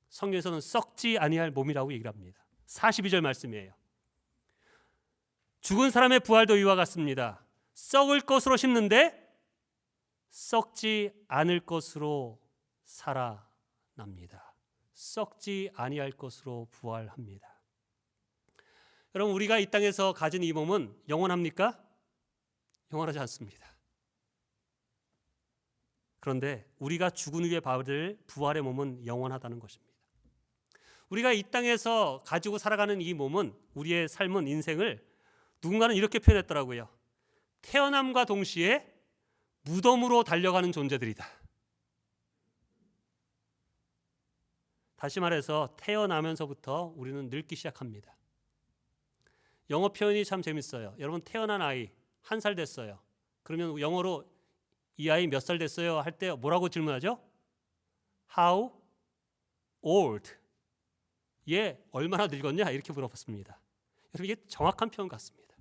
성경에서는 썩지 아니할 몸이라고 얘기를 합니다. 42절 말씀이에요. 죽은 사람의 부활도 이와 같습니다. 썩을 것으로 심는데 썩지 않을 것으로 살아납니다. 썩지 아니할 것으로 부활합니다. 여러분, 우리가 이 땅에서 가진 이 몸은 영원합니까? 영원하지 않습니다. 그런데 우리가 죽은 후에 받을 부활의 몸은 영원하다는 것입니다. 우리가 이 땅에서 가지고 살아가는 이 몸은, 우리의 삶은, 인생을 누군가는 이렇게 표현했더라고요. 태어남과 동시에 무덤으로 달려가는 존재들이다. 다시 말해서 태어나면서부터 우리는 늙기 시작합니다. 영어 표현이 참 재밌어요. 여러분, 태어난 아이 1살 됐어요. 그러면 영어로 이 아이 몇 살 됐어요? 할 때 뭐라고 질문하죠? How old? 얘 얼마나 늙었냐? 이렇게 물어봤습니다. 여러분, 이게 정확한 표현 같습니다.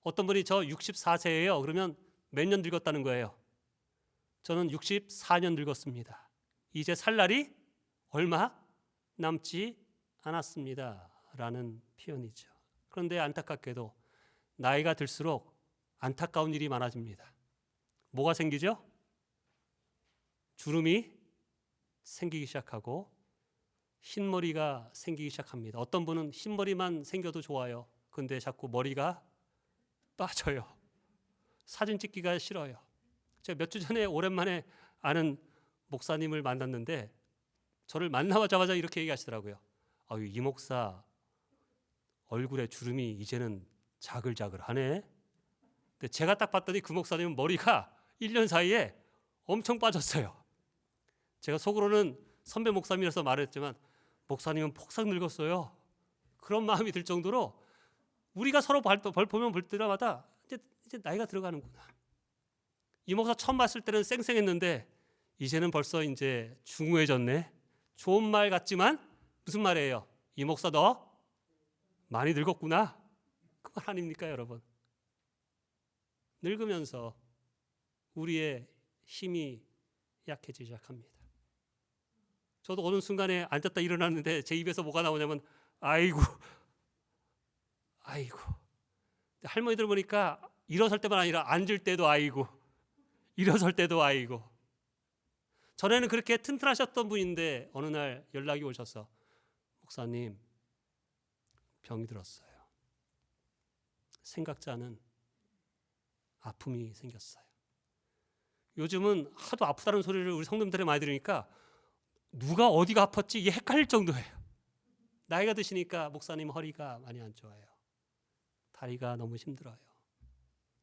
어떤 분이 저 64세예요. 그러면 몇 년 늙었다는 거예요? 저는 64년 늙었습니다. 이제 살 날이 얼마 남지 않았습니다. 라는 표현이죠. 그런데 안타깝게도 나이가 들수록 안타까운 일이 많아집니다. 뭐가 생기죠? 주름이 생기기 시작하고 흰머리가 생기기 시작합니다. 어떤 분은 흰머리만 생겨도 좋아요. 근데 자꾸 머리가 빠져요. 사진 찍기가 싫어요. 제가 몇 주 전에 오랜만에 아는 목사님을 만났는데 저를 만나자마자 이렇게 얘기하시더라고요. 이 목사 얼굴에 주름이 이제는 자글자글하네. 근데 제가 딱 봤더니 그 목사님은 머리가 1년 사이에 엄청 빠졌어요. 제가 속으로는 선배 목사님이라서 말했지만 목사님은 폭삭 늙었어요. 그런 마음이 들 정도로 우리가 서로 보면 볼 때마다 이제 나이가 들어가는구나. 이 목사 처음 봤을 때는 쌩쌩했는데 이제는 벌써 이제 중후해졌네. 좋은 말 같지만 무슨 말이에요? 이 목사 너 많이 늙었구나. 그 말 아닙니까, 여러분? 늙으면서 우리의 힘이 약해지기 시작합니다. 저도 어느 순간에 앉았다 일어났는데 제 입에서 뭐가 나오냐면 아이고. 할머니들 보니까 일어설 때만 아니라 앉을 때도 아이고, 일어설 때도 아이고. 전에는 그렇게 튼튼하셨던 분인데 어느 날 연락이 오셔서 목사님 병이 들었어요. 생각지 않은 아픔이 생겼어요. 요즘은 하도 아프다는 소리를 우리 성도님들이 많이 들으니까 누가 어디가 아팠지 이게 헷갈릴 정도예요. 나이가 드시니까 목사님 허리가 많이 안 좋아요. 다리가 너무 힘들어요.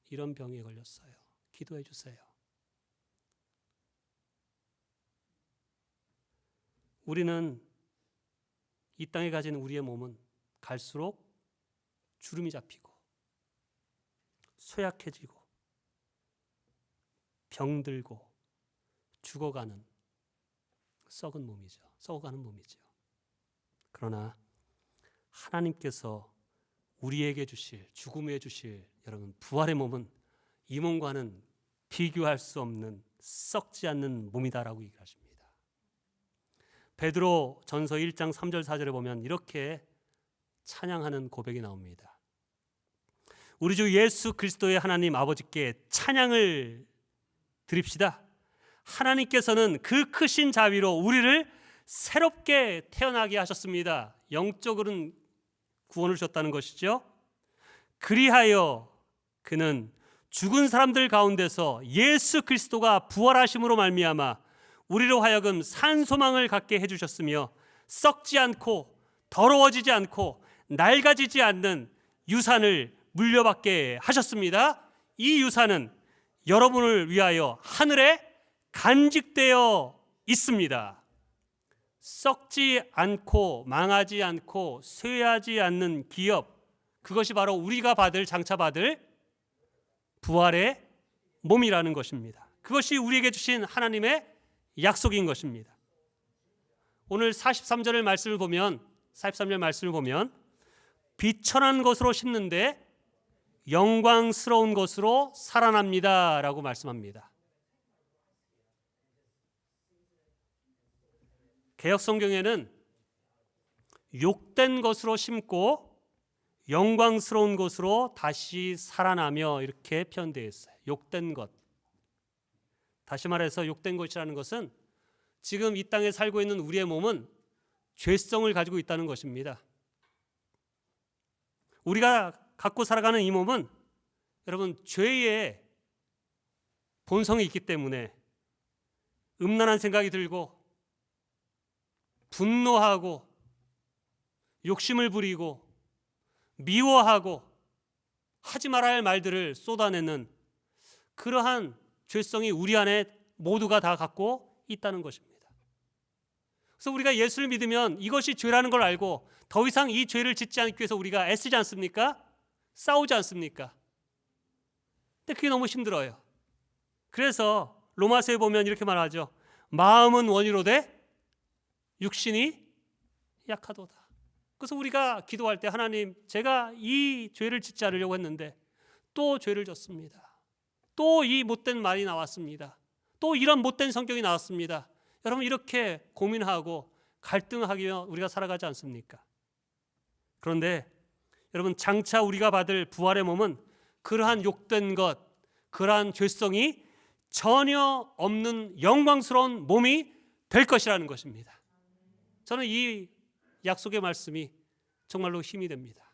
이런 병에 걸렸어요. 기도해 주세요. 우리는 이 땅에 가진 우리의 몸은 갈수록 주름이 잡히고 쇠약해지고 병들고 죽어가는 썩은 몸이죠. 썩어가는 몸이죠. 그러나 하나님께서 우리에게 주실, 죽음에 주실 여러분 부활의 몸은 이 몸과는 비교할 수 없는 썩지 않는 몸이다라고 얘기하십니다. 베드로 전서 1장 3절 4절에 보면 이렇게 찬양하는 고백이 나옵니다. 우리 주 예수 그리스도의 하나님 아버지께 찬양을 드립시다. 하나님께서는 그 크신 자비로 우리를 새롭게 태어나게 하셨습니다. 영적으로는 구원을 주셨다는 것이죠. 그리하여 그는 죽은 사람들 가운데서 예수 그리스도가 부활하심으로 말미암아 우리로 하여금 산 소망을 갖게 해주셨으며 썩지 않고 더러워지지 않고 낡아지지 않는 유산을 물려받게 하셨습니다. 이 유산은 여러분을 위하여 하늘에 간직되어 있습니다. 썩지 않고 망하지 않고 쇠하지 않는 기업, 그것이 바로 우리가 장차 받을 부활의 몸이라는 것입니다. 그것이 우리에게 주신 하나님의 약속인 것입니다. 오늘 43절 말씀을 보면 비천한 것으로 심는데 영광스러운 것으로 살아납니다 라고 말씀합니다. 개역성경에는 욕된 것으로 심고 영광스러운 것으로 다시 살아나며 이렇게 표현되어 있어요. 욕된 것. 다시 말해서 욕된 것이라는 것은 지금 이 땅에 살고 있는 우리의 몸은 죄성을 가지고 있다는 것입니다. 우리가 갖고 살아가는 이 몸은 여러분 죄의 본성이 있기 때문에 음란한 생각이 들고 분노하고 욕심을 부리고 미워하고 하지 말아야 할 말들을 쏟아내는 그러한 죄성이 우리 안에 모두가 다 갖고 있다는 것입니다. 그래서 우리가 예수를 믿으면 이것이 죄라는 걸 알고 더 이상 이 죄를 짓지 않기 위해서 우리가 애쓰지 않습니까? 싸우지 않습니까? 근데 그게 너무 힘들어요. 그래서 로마서에 보면 이렇게 말하죠. 마음은 원이로되 육신이 약하도다. 그래서 우리가 기도할 때 하나님, 제가 이 죄를 짓지 않으려고 했는데 또 죄를 졌습니다. 또 이 못된 말이 나왔습니다. 또 이런 못된 성격이 나왔습니다. 여러분 이렇게 고민하고 갈등하며 우리가 살아가지 않습니까? 그런데 여러분 장차 우리가 받을 부활의 몸은 그러한 욕된 것, 그러한 죄성이 전혀 없는 영광스러운 몸이 될 것이라는 것입니다. 저는 이 약속의 말씀이 정말로 힘이 됩니다.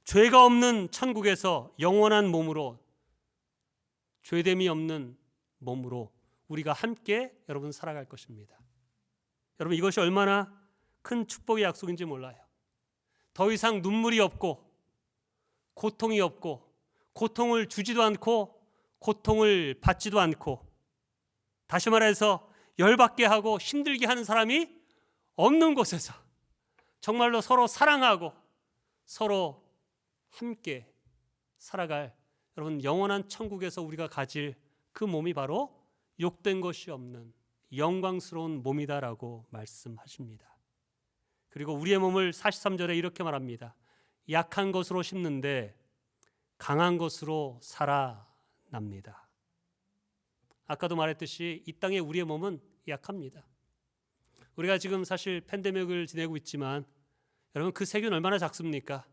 죄가 없는 천국에서 영원한 몸으로, 죄됨이 없는 몸으로 우리가 함께 여러분 살아갈 것입니다. 여러분 이것이 얼마나 큰 축복의 약속인지 몰라요. 더 이상 눈물이 없고 고통이 없고 고통을 주지도 않고 고통을 받지도 않고, 다시 말해서 열받게 하고 힘들게 하는 사람이 없는 곳에서 정말로 서로 사랑하고 서로 함께 살아갈 여러분 영원한 천국에서 우리가 가질 그 몸이 바로 욕된 것이 없는 영광스러운 몸이다라고 말씀하십니다. 그리고 우리의 몸을 43절에 이렇게 말합니다. 약한 것으로 심는데 강한 것으로 살아납니다. 아까도 말했듯이 이 땅에 우리의 몸은 약합니다. 우리가 지금 사실 팬데믹을 지내고 있지만 여러분 그 세균 얼마나 작습니까?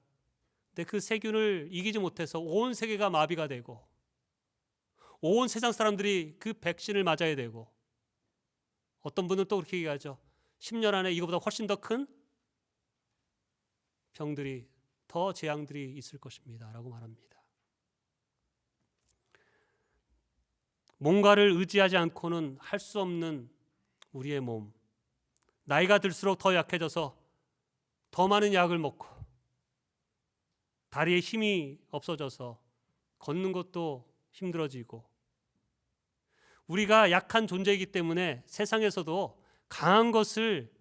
근데 그 세균을 이기지 못해서 온 세계가 마비가 되고 온 세상 사람들이 그 백신을 맞아야 되고 어떤 분은 또 그렇게 얘기하죠. 10년 안에 이거보다 훨씬 더 큰 병들이, 더 재앙들이 있을 것입니다 라고 말합니다. 뭔가를 의지하지 않고는 할 수 없는 우리의 몸, 나이가 들수록 더 약해져서 더 많은 약을 먹고 다리에 힘이 없어져서 걷는 것도 힘들어지고, 우리가 약한 존재이기 때문에 세상에서도 강한 것을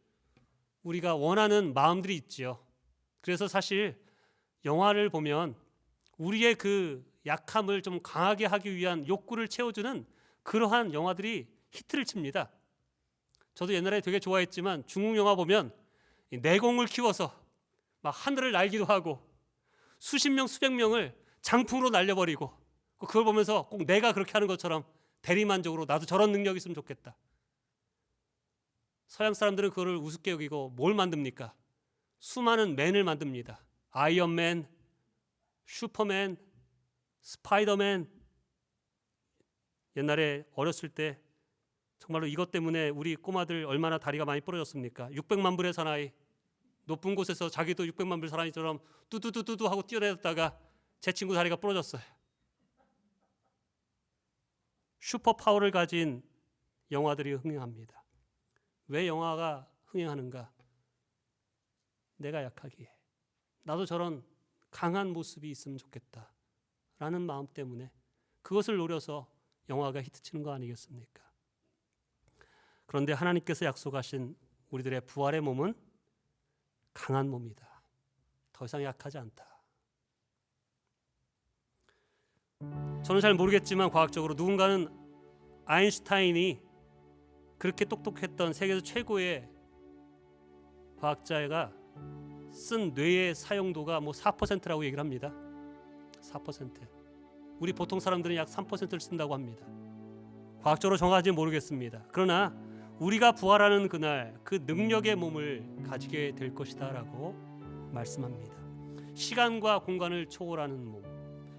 우리가 원하는 마음들이 있지요. 그래서 사실 영화를 보면 우리의 그 약함을 좀 강하게 하기 위한 욕구를 채워주는 그러한 영화들이 히트를 칩니다. 저도 옛날에 되게 좋아했지만 중국 영화 보면 내공을 키워서 막 하늘을 날기도 하고 수십 명 수백 명을 장풍으로 날려버리고, 그걸 보면서 꼭 내가 그렇게 하는 것처럼 대리만족으로 나도 저런 능력이 있으면 좋겠다. 서양 사람들은 그거를 우습게 여기고 뭘 만듭니까? 수많은 맨을 만듭니다. 아이언맨, 슈퍼맨, 스파이더맨. 옛날에 어렸을 때 정말로 이것 때문에 우리 꼬마들 얼마나 다리가 많이 부러졌습니까? 600만 불의 사나이, 높은 곳에서 자기도 600만 불 사나이처럼 뚜두두두두 하고 뛰어내렸다가 제 친구 다리가 부러졌어요. 슈퍼 파워를 가진 영화들이 흥행합니다. 왜 영화가 흥행하는가? 내가 약하기에 나도 저런 강한 모습이 있으면 좋겠다 라는 마음 때문에 그것을 노려서 영화가 히트치는 거 아니겠습니까? 그런데 하나님께서 약속하신 우리들의 부활의 몸은 강한 몸이다. 더 이상 약하지 않다. 저는 잘 모르겠지만 과학적으로 누군가는 아인슈타인이 그렇게 똑똑했던 세계에서 최고의 과학자가 쓴 뇌의 사용도가 4%라고 얘기를 합니다. 4%. 우리 보통 사람들은 약 3%를 쓴다고 합니다. 과학적으로 정확한지 모르겠습니다. 그러나 우리가 부활하는 그날 그 능력의 몸을 가지게 될 것이다 라고 말씀합니다. 시간과 공간을 초월하는 몸,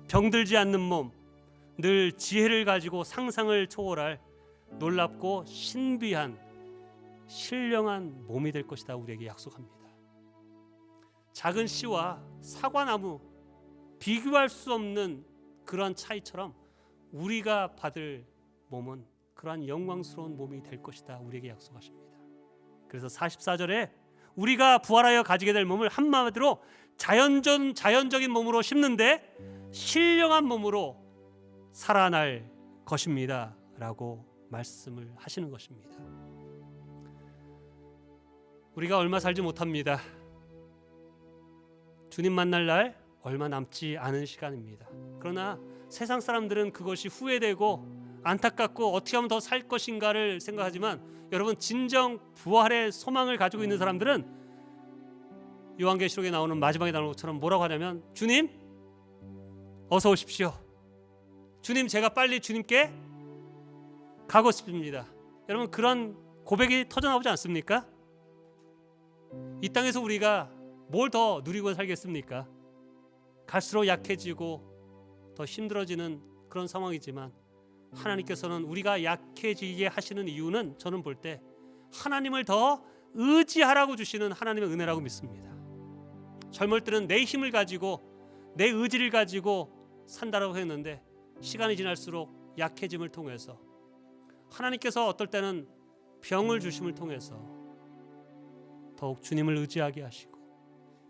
병들지 않는 몸, 늘 지혜를 가지고 상상을 초월할 놀랍고 신비한 신령한 몸이 될 것이다 우리에게 약속합니다. 작은 씨와 사과나무, 비교할 수 없는 그러한 차이처럼 우리가 받을 몸은 그러한 영광스러운 몸이 될 것이다 우리에게 약속하십니다. 그래서 44절에 우리가 부활하여 가지게 될 몸을 한마디로 자연적인 몸으로 심는데 신령한 몸으로 살아날 것입니다 라고 말씀을 하시는 것입니다. 우리가 얼마 살지 못합니다. 주님 만날 날 얼마 남지 않은 시간입니다. 그러나 세상 사람들은 그것이 후회되고 안타깝고 어떻게 하면 더 살 것인가를 생각하지만, 여러분 진정 부활의 소망을 가지고 있는 사람들은 요한계시록에 나오는 마지막에 나오는 것처럼 뭐라고 하냐면, 주님 어서 오십시오. 주님 제가 빨리 주님께 가고 싶습니다. 여러분 그런 고백이 터져나오지 않습니까? 이 땅에서 우리가 뭘 더 누리고 살겠습니까? 갈수록 약해지고 더 힘들어지는 그런 상황이지만, 하나님께서는 우리가 약해지게 하시는 이유는 저는 볼 때 하나님을 더 의지하라고 주시는 하나님의 은혜라고 믿습니다. 젊을 때는 내 힘을 가지고 내 의지를 가지고 산다라고 했는데, 시간이 지날수록 약해짐을 통해서 하나님께서 어떨 때는 병을 주심을 통해서 더욱 주님을 의지하게 하시고,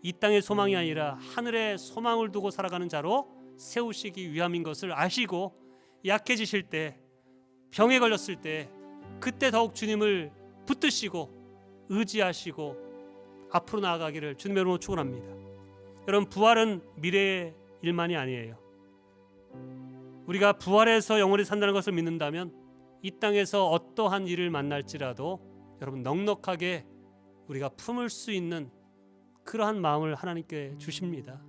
이 땅의 소망이 아니라 하늘의 소망을 두고 살아가는 자로 세우시기 위함인 것을 아시고, 약해지실 때, 병에 걸렸을 때, 그때 더욱 주님을 붙드시고 의지하시고 앞으로 나아가기를 주님의 이름으로 축원합니다. 여러분 부활은 미래의 일만이 아니에요. 우리가 부활해서 영원히 산다는 것을 믿는다면 이 땅에서 어떠한 일을 만날지라도 여러분 넉넉하게 우리가 품을 수 있는 그러한 마음을 하나님께 주십니다.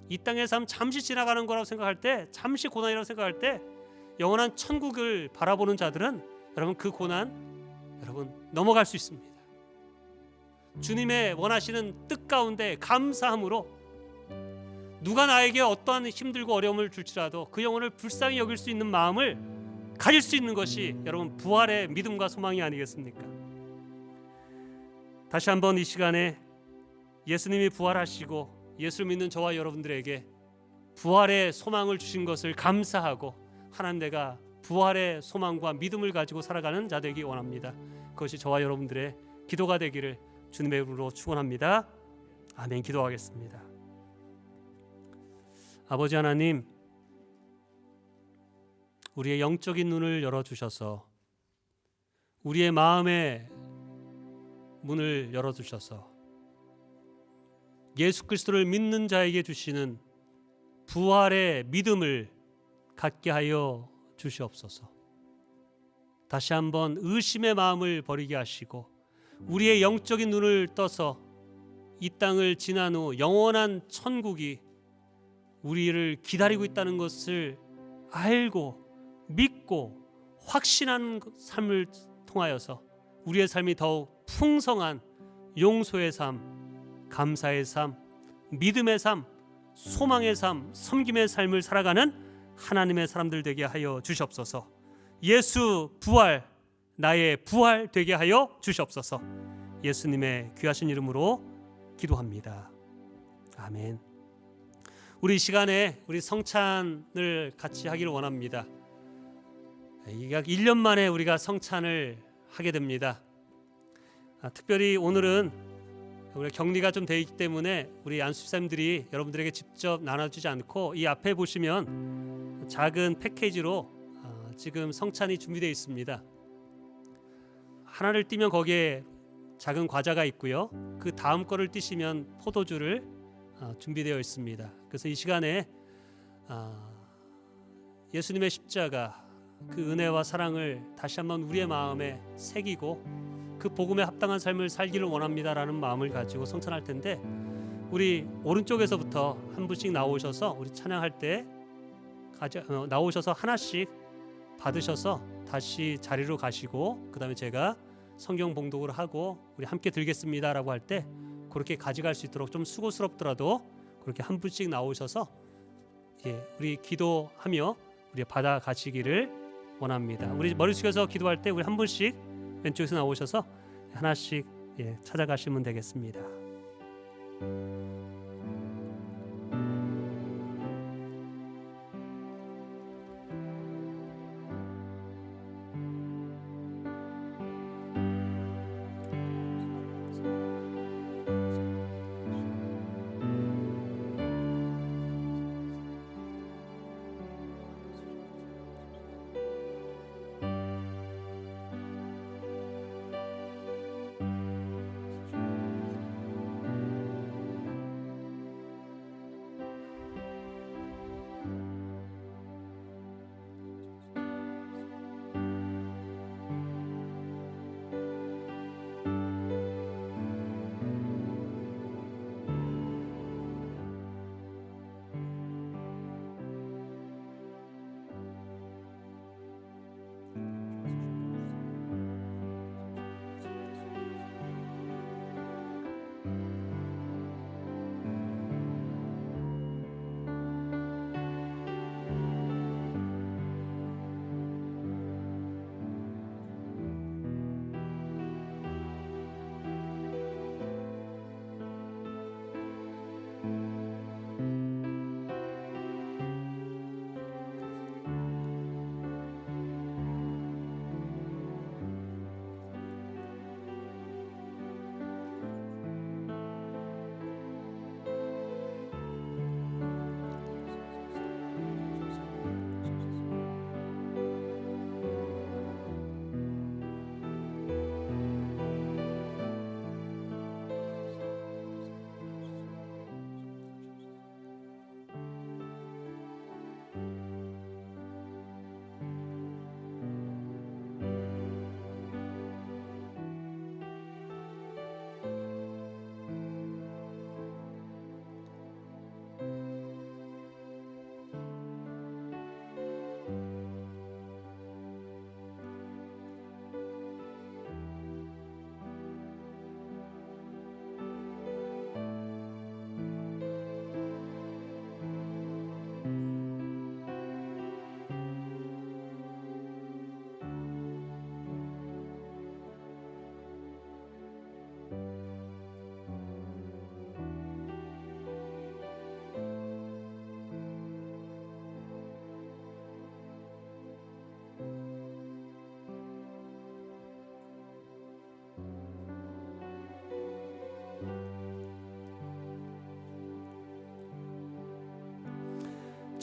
이 땅의 삶 잠시 지나가는 거라고 생각할 때, 잠시 고난이라고 생각할 때, 영원한 천국을 바라보는 자들은 여러분 그 고난 여러분 넘어갈 수 있습니다. 주님의 원하시는 뜻 가운데 감사함으로 누가 나에게 어떠한 힘들고 어려움을 줄지라도 그 영혼을 불쌍히 여길 수 있는 마음을 가질 수 있는 것이 여러분 부활의 믿음과 소망이 아니겠습니까? 다시 한번 이 시간에 예수님이 부활하시고 예수를 믿는 저와 여러분들에게 부활의 소망을 주신 것을 감사하고 하나님 내가 부활의 소망과 믿음을 가지고 살아가는 자 되기 원합니다. 그것이 저와 여러분들의 기도가 되기를 주님의 이름으로 축원합니다. 아멘. 기도하겠습니다. 아버지 하나님, 우리의 영적인 눈을 열어주셔서 우리의 마음의 문을 열어주셔서 예수 그리스도를 믿는 자에게 주시는 부활의 믿음을 갖게 하여 주시옵소서. 다시 한번 의심의 마음을 버리게 하시고 우리의 영적인 눈을 떠서 이 땅을 지난 후 영원한 천국이 우리를 기다리고 있다는 것을 알고 믿고 확신하는 삶을 통하여서 우리의 삶이 더욱 풍성한 용서의 삶, 감사의 삶, 믿음의 삶, 소망의 삶, 섬김의 삶을 살아가는 하나님의 사람들 되게 하여 주시옵소서. 예수 부활, 나의 부활 되게 하여 주시옵소서. 예수님의 귀하신 이름으로 기도합니다. 아멘. 우리 이 시간에 우리 성찬을 같이 하기를 원합니다. 약 1년 만에 우리가 성찬을 하게 됩니다. 특별히 오늘은 우리 격리가 좀 돼 있기 때문에 우리 안수집사님들이 여러분들에게 직접 나눠주지 않고 이 앞에 보시면 작은 패키지로 지금 성찬이 준비되어 있습니다. 하나를 띄면 거기에 작은 과자가 있고요. 그 다음 거를 띄시면 포도주를 준비되어 있습니다. 그래서 이 시간에 예수님의 십자가 그 은혜와 사랑을 다시 한번 우리의 마음에 새기고 그 복음에 합당한 삶을 살기를 원합니다라는 마음을 가지고 성찬할 텐데 우리 오른쪽에서부터 한 분씩 나오셔서 우리 찬양할 때 나오셔서 하나씩 받으셔서 다시 자리로 가시고 그 다음에 제가 성경 봉독을 하고 우리 함께 들겠습니다라고 할 때 그렇게 가져갈 수 있도록 좀 수고스럽더라도 그렇게 한 분씩 나오셔서 우리 기도하며 우리 받아 가시기를 원합니다. 우리 머리 숙여서 기도할 때 우리 한 분씩 왼쪽에서 나오셔서 하나씩 찾아가시면 되겠습니다.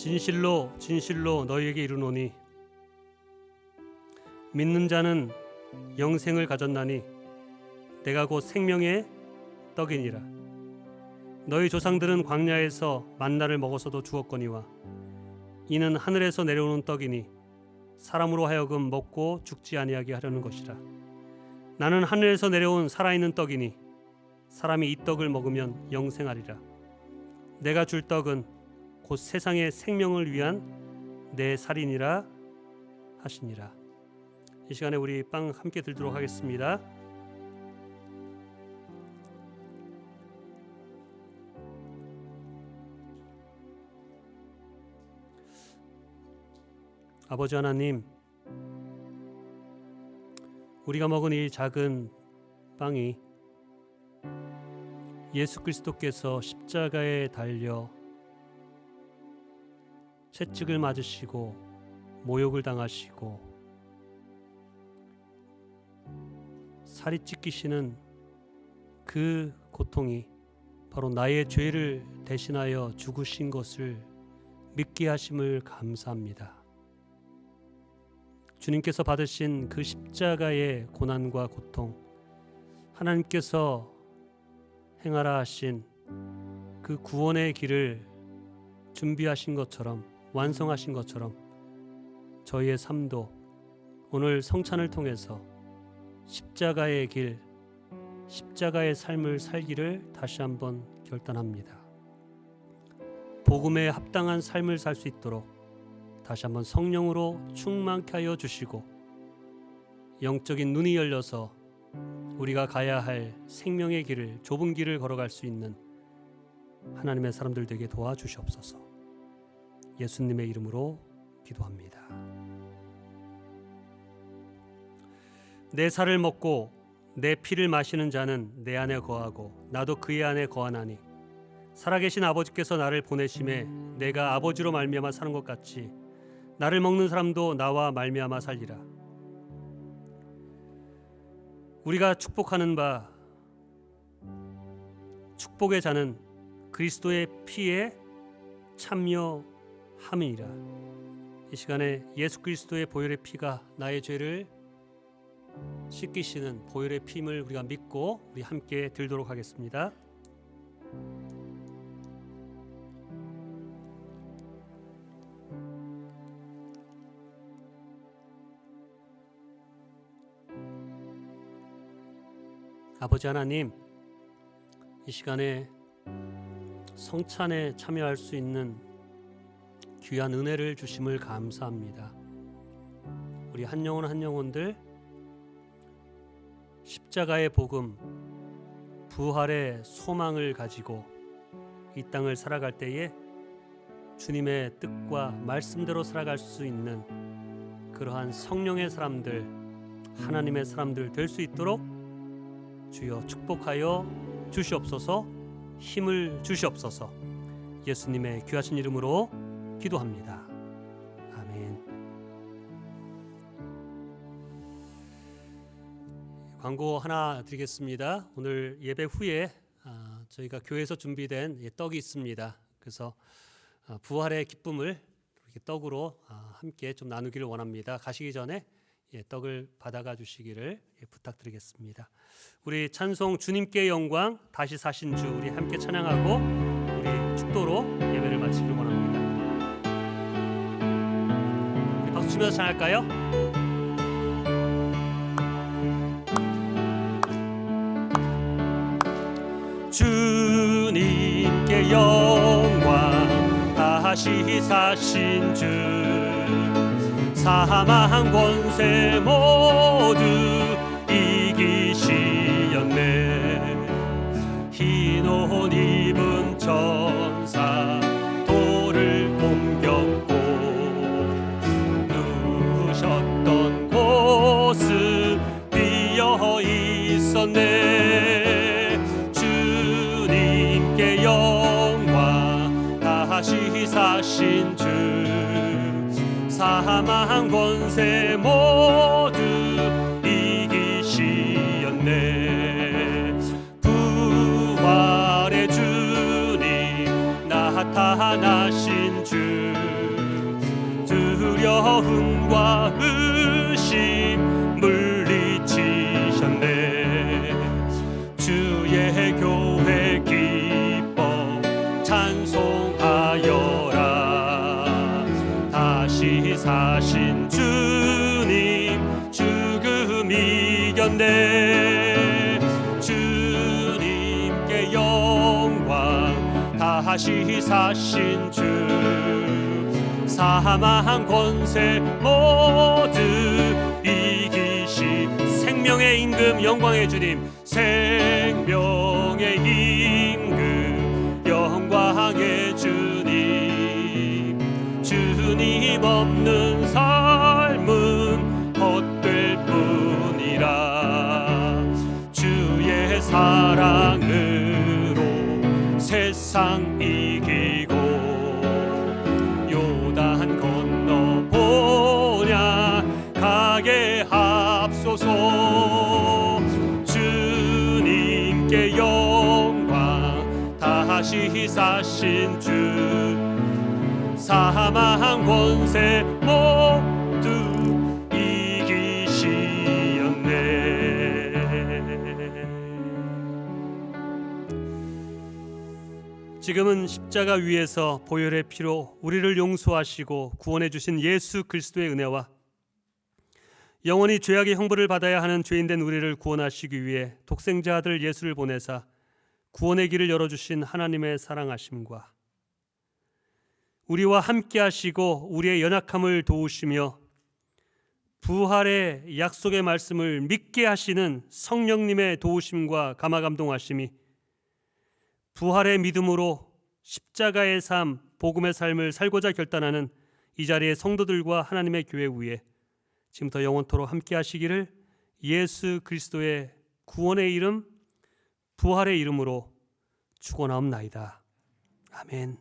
진실로 진실로 너희에게 이르노니 믿는 자는 영생을 가졌나니 내가 곧 생명의 떡이니라. 너희 조상들은 광야에서 만나를 먹어서도 죽었거니와 이는 하늘에서 내려오는 떡이니 사람으로 하여금 먹고 죽지 아니하게 하려는 것이라. 나는 하늘에서 내려온 살아있는 떡이니 사람이 이 떡을 먹으면 영생하리라. 내가 줄 떡은 곧 세상의 생명을 위한 내 살이니라 하시니라. 이 시간에 우리 빵 함께 들도록 하겠습니다. 아버지 하나님, 우리가 먹은 이 작은 빵이 예수 그리스도께서 십자가에 달려 채찍을 맞으시고 모욕을 당하시고 살이 찢기시는 그 고통이 바로 나의 죄를 대신하여 죽으신 것을 믿게 하심을 감사합니다. 주님께서 받으신 그 십자가의 고난과 고통, 하나님께서 행하라 하신 그 구원의 길을 준비하신 것처럼, 완성하신 것처럼 저희의 삶도 오늘 성찬을 통해서 십자가의 길, 십자가의 삶을 살기를 다시 한번 결단합니다. 복음에 합당한 삶을 살 수 있도록 다시 한번 성령으로 충만케 하여 주시고 영적인 눈이 열려서 우리가 가야 할 생명의 길을, 좁은 길을 걸어갈 수 있는 하나님의 사람들 되게 도와주시옵소서. 예수님의 이름으로 기도합니다. 내 살을 먹고 내 피를 마시는 자는 내 안에 거하고 나도 그의 안에 거하나니 살아계신 아버지께서 나를 보내심에 내가 아버지로 말미암아 사는 것 같이 나를 먹는 사람도 나와 말미암아 살리라. 우리가 축복하는 바 축복의 자는 그리스도의 피에 참여함이니라. 이 시간에 예수 그리스도의 보혈의 피가 나의 죄를 씻기시는 보혈의 피임을 우리가 믿고 우리 함께 들도록 하겠습니다. 아버지 하나님, 이 시간에 성찬에 참여할 수 있는 귀한 은혜를 주심을 감사합니다. 우리 한 영혼 한 영혼들 십자가의 복음, 부활의 소망을 가지고 이 땅을 살아갈 때에 주님의 뜻과 말씀대로 살아갈 수 있는 그러한 성령의 사람들, 하나님의 사람들 될 수 있도록 주여 축복하여 주시옵소서. 힘을 주시옵소서. 예수님의 귀하신 이름으로 기도합니다. 아멘. 광고 하나 드리겠습니다. 오늘 예배 후에 저희가 교회에서 준비된 떡이 있습니다. 그래서 부활의 기쁨을 이렇게 떡으로 함께 좀 나누기를 원합니다. 가시기 전에 떡을 받아가 주시기를 부탁드리겠습니다. 우리 찬송 주님께 영광 다시 사신 주 우리 함께 찬양하고 우리 축도로 예배를 마치기를 원합니다. 우리 박수 치면서 찬양할까요? 주님께 영광 다시 사신 주 사망 권세 모두 이기시었네. 흰 옷 입은 천사 돌을 옮겼고 누우셨던 곳은 비어 있었네. 주님께 영광 다시 사신 주 사망 권세 모두 이기시었네. 부활의 주님 나타나신 주 두려움과 의심 물리치셨네. 주의 교회 기뻐 찬송하여라. 다시 사신 주님 죽음 이겼네. 주님께 영광. 다시 사신 주 사망 권세 모두 이기시. 생명의 임금 영광의 주님, 생명의 임금 영광의 주님. 주님 없는 삶은 헛될 뿐이라. 주의 사랑으로 세상 이기고 요단 건너 보냐 가게 합소서. 주님께 영광. 다시 사신 주 사망 권세 모두 이기시었네. 지금은 십자가 위에서 보혈의 피로 우리를 용서하시고 구원해 주신 예수 그리스도의 은혜와 영원히 죄악의 형벌을 받아야 하는 죄인된 우리를 구원하시기 위해 독생자 아들 예수를 보내사 구원의 길을 열어주신 하나님의 사랑하심과 우리와 함께 하시고 우리의 연약함을 도우시며 부활의 약속의 말씀을 믿게 하시는 성령님의 도우심과 감화감동하심이 부활의 믿음으로 십자가의 삶, 복음의 삶을 살고자 결단하는 이 자리의 성도들과 하나님의 교회 위에 지금부터 영원토록 함께 하시기를 예수 그리스도의 구원의 이름, 부활의 이름으로 축원하옵나이다. 아멘.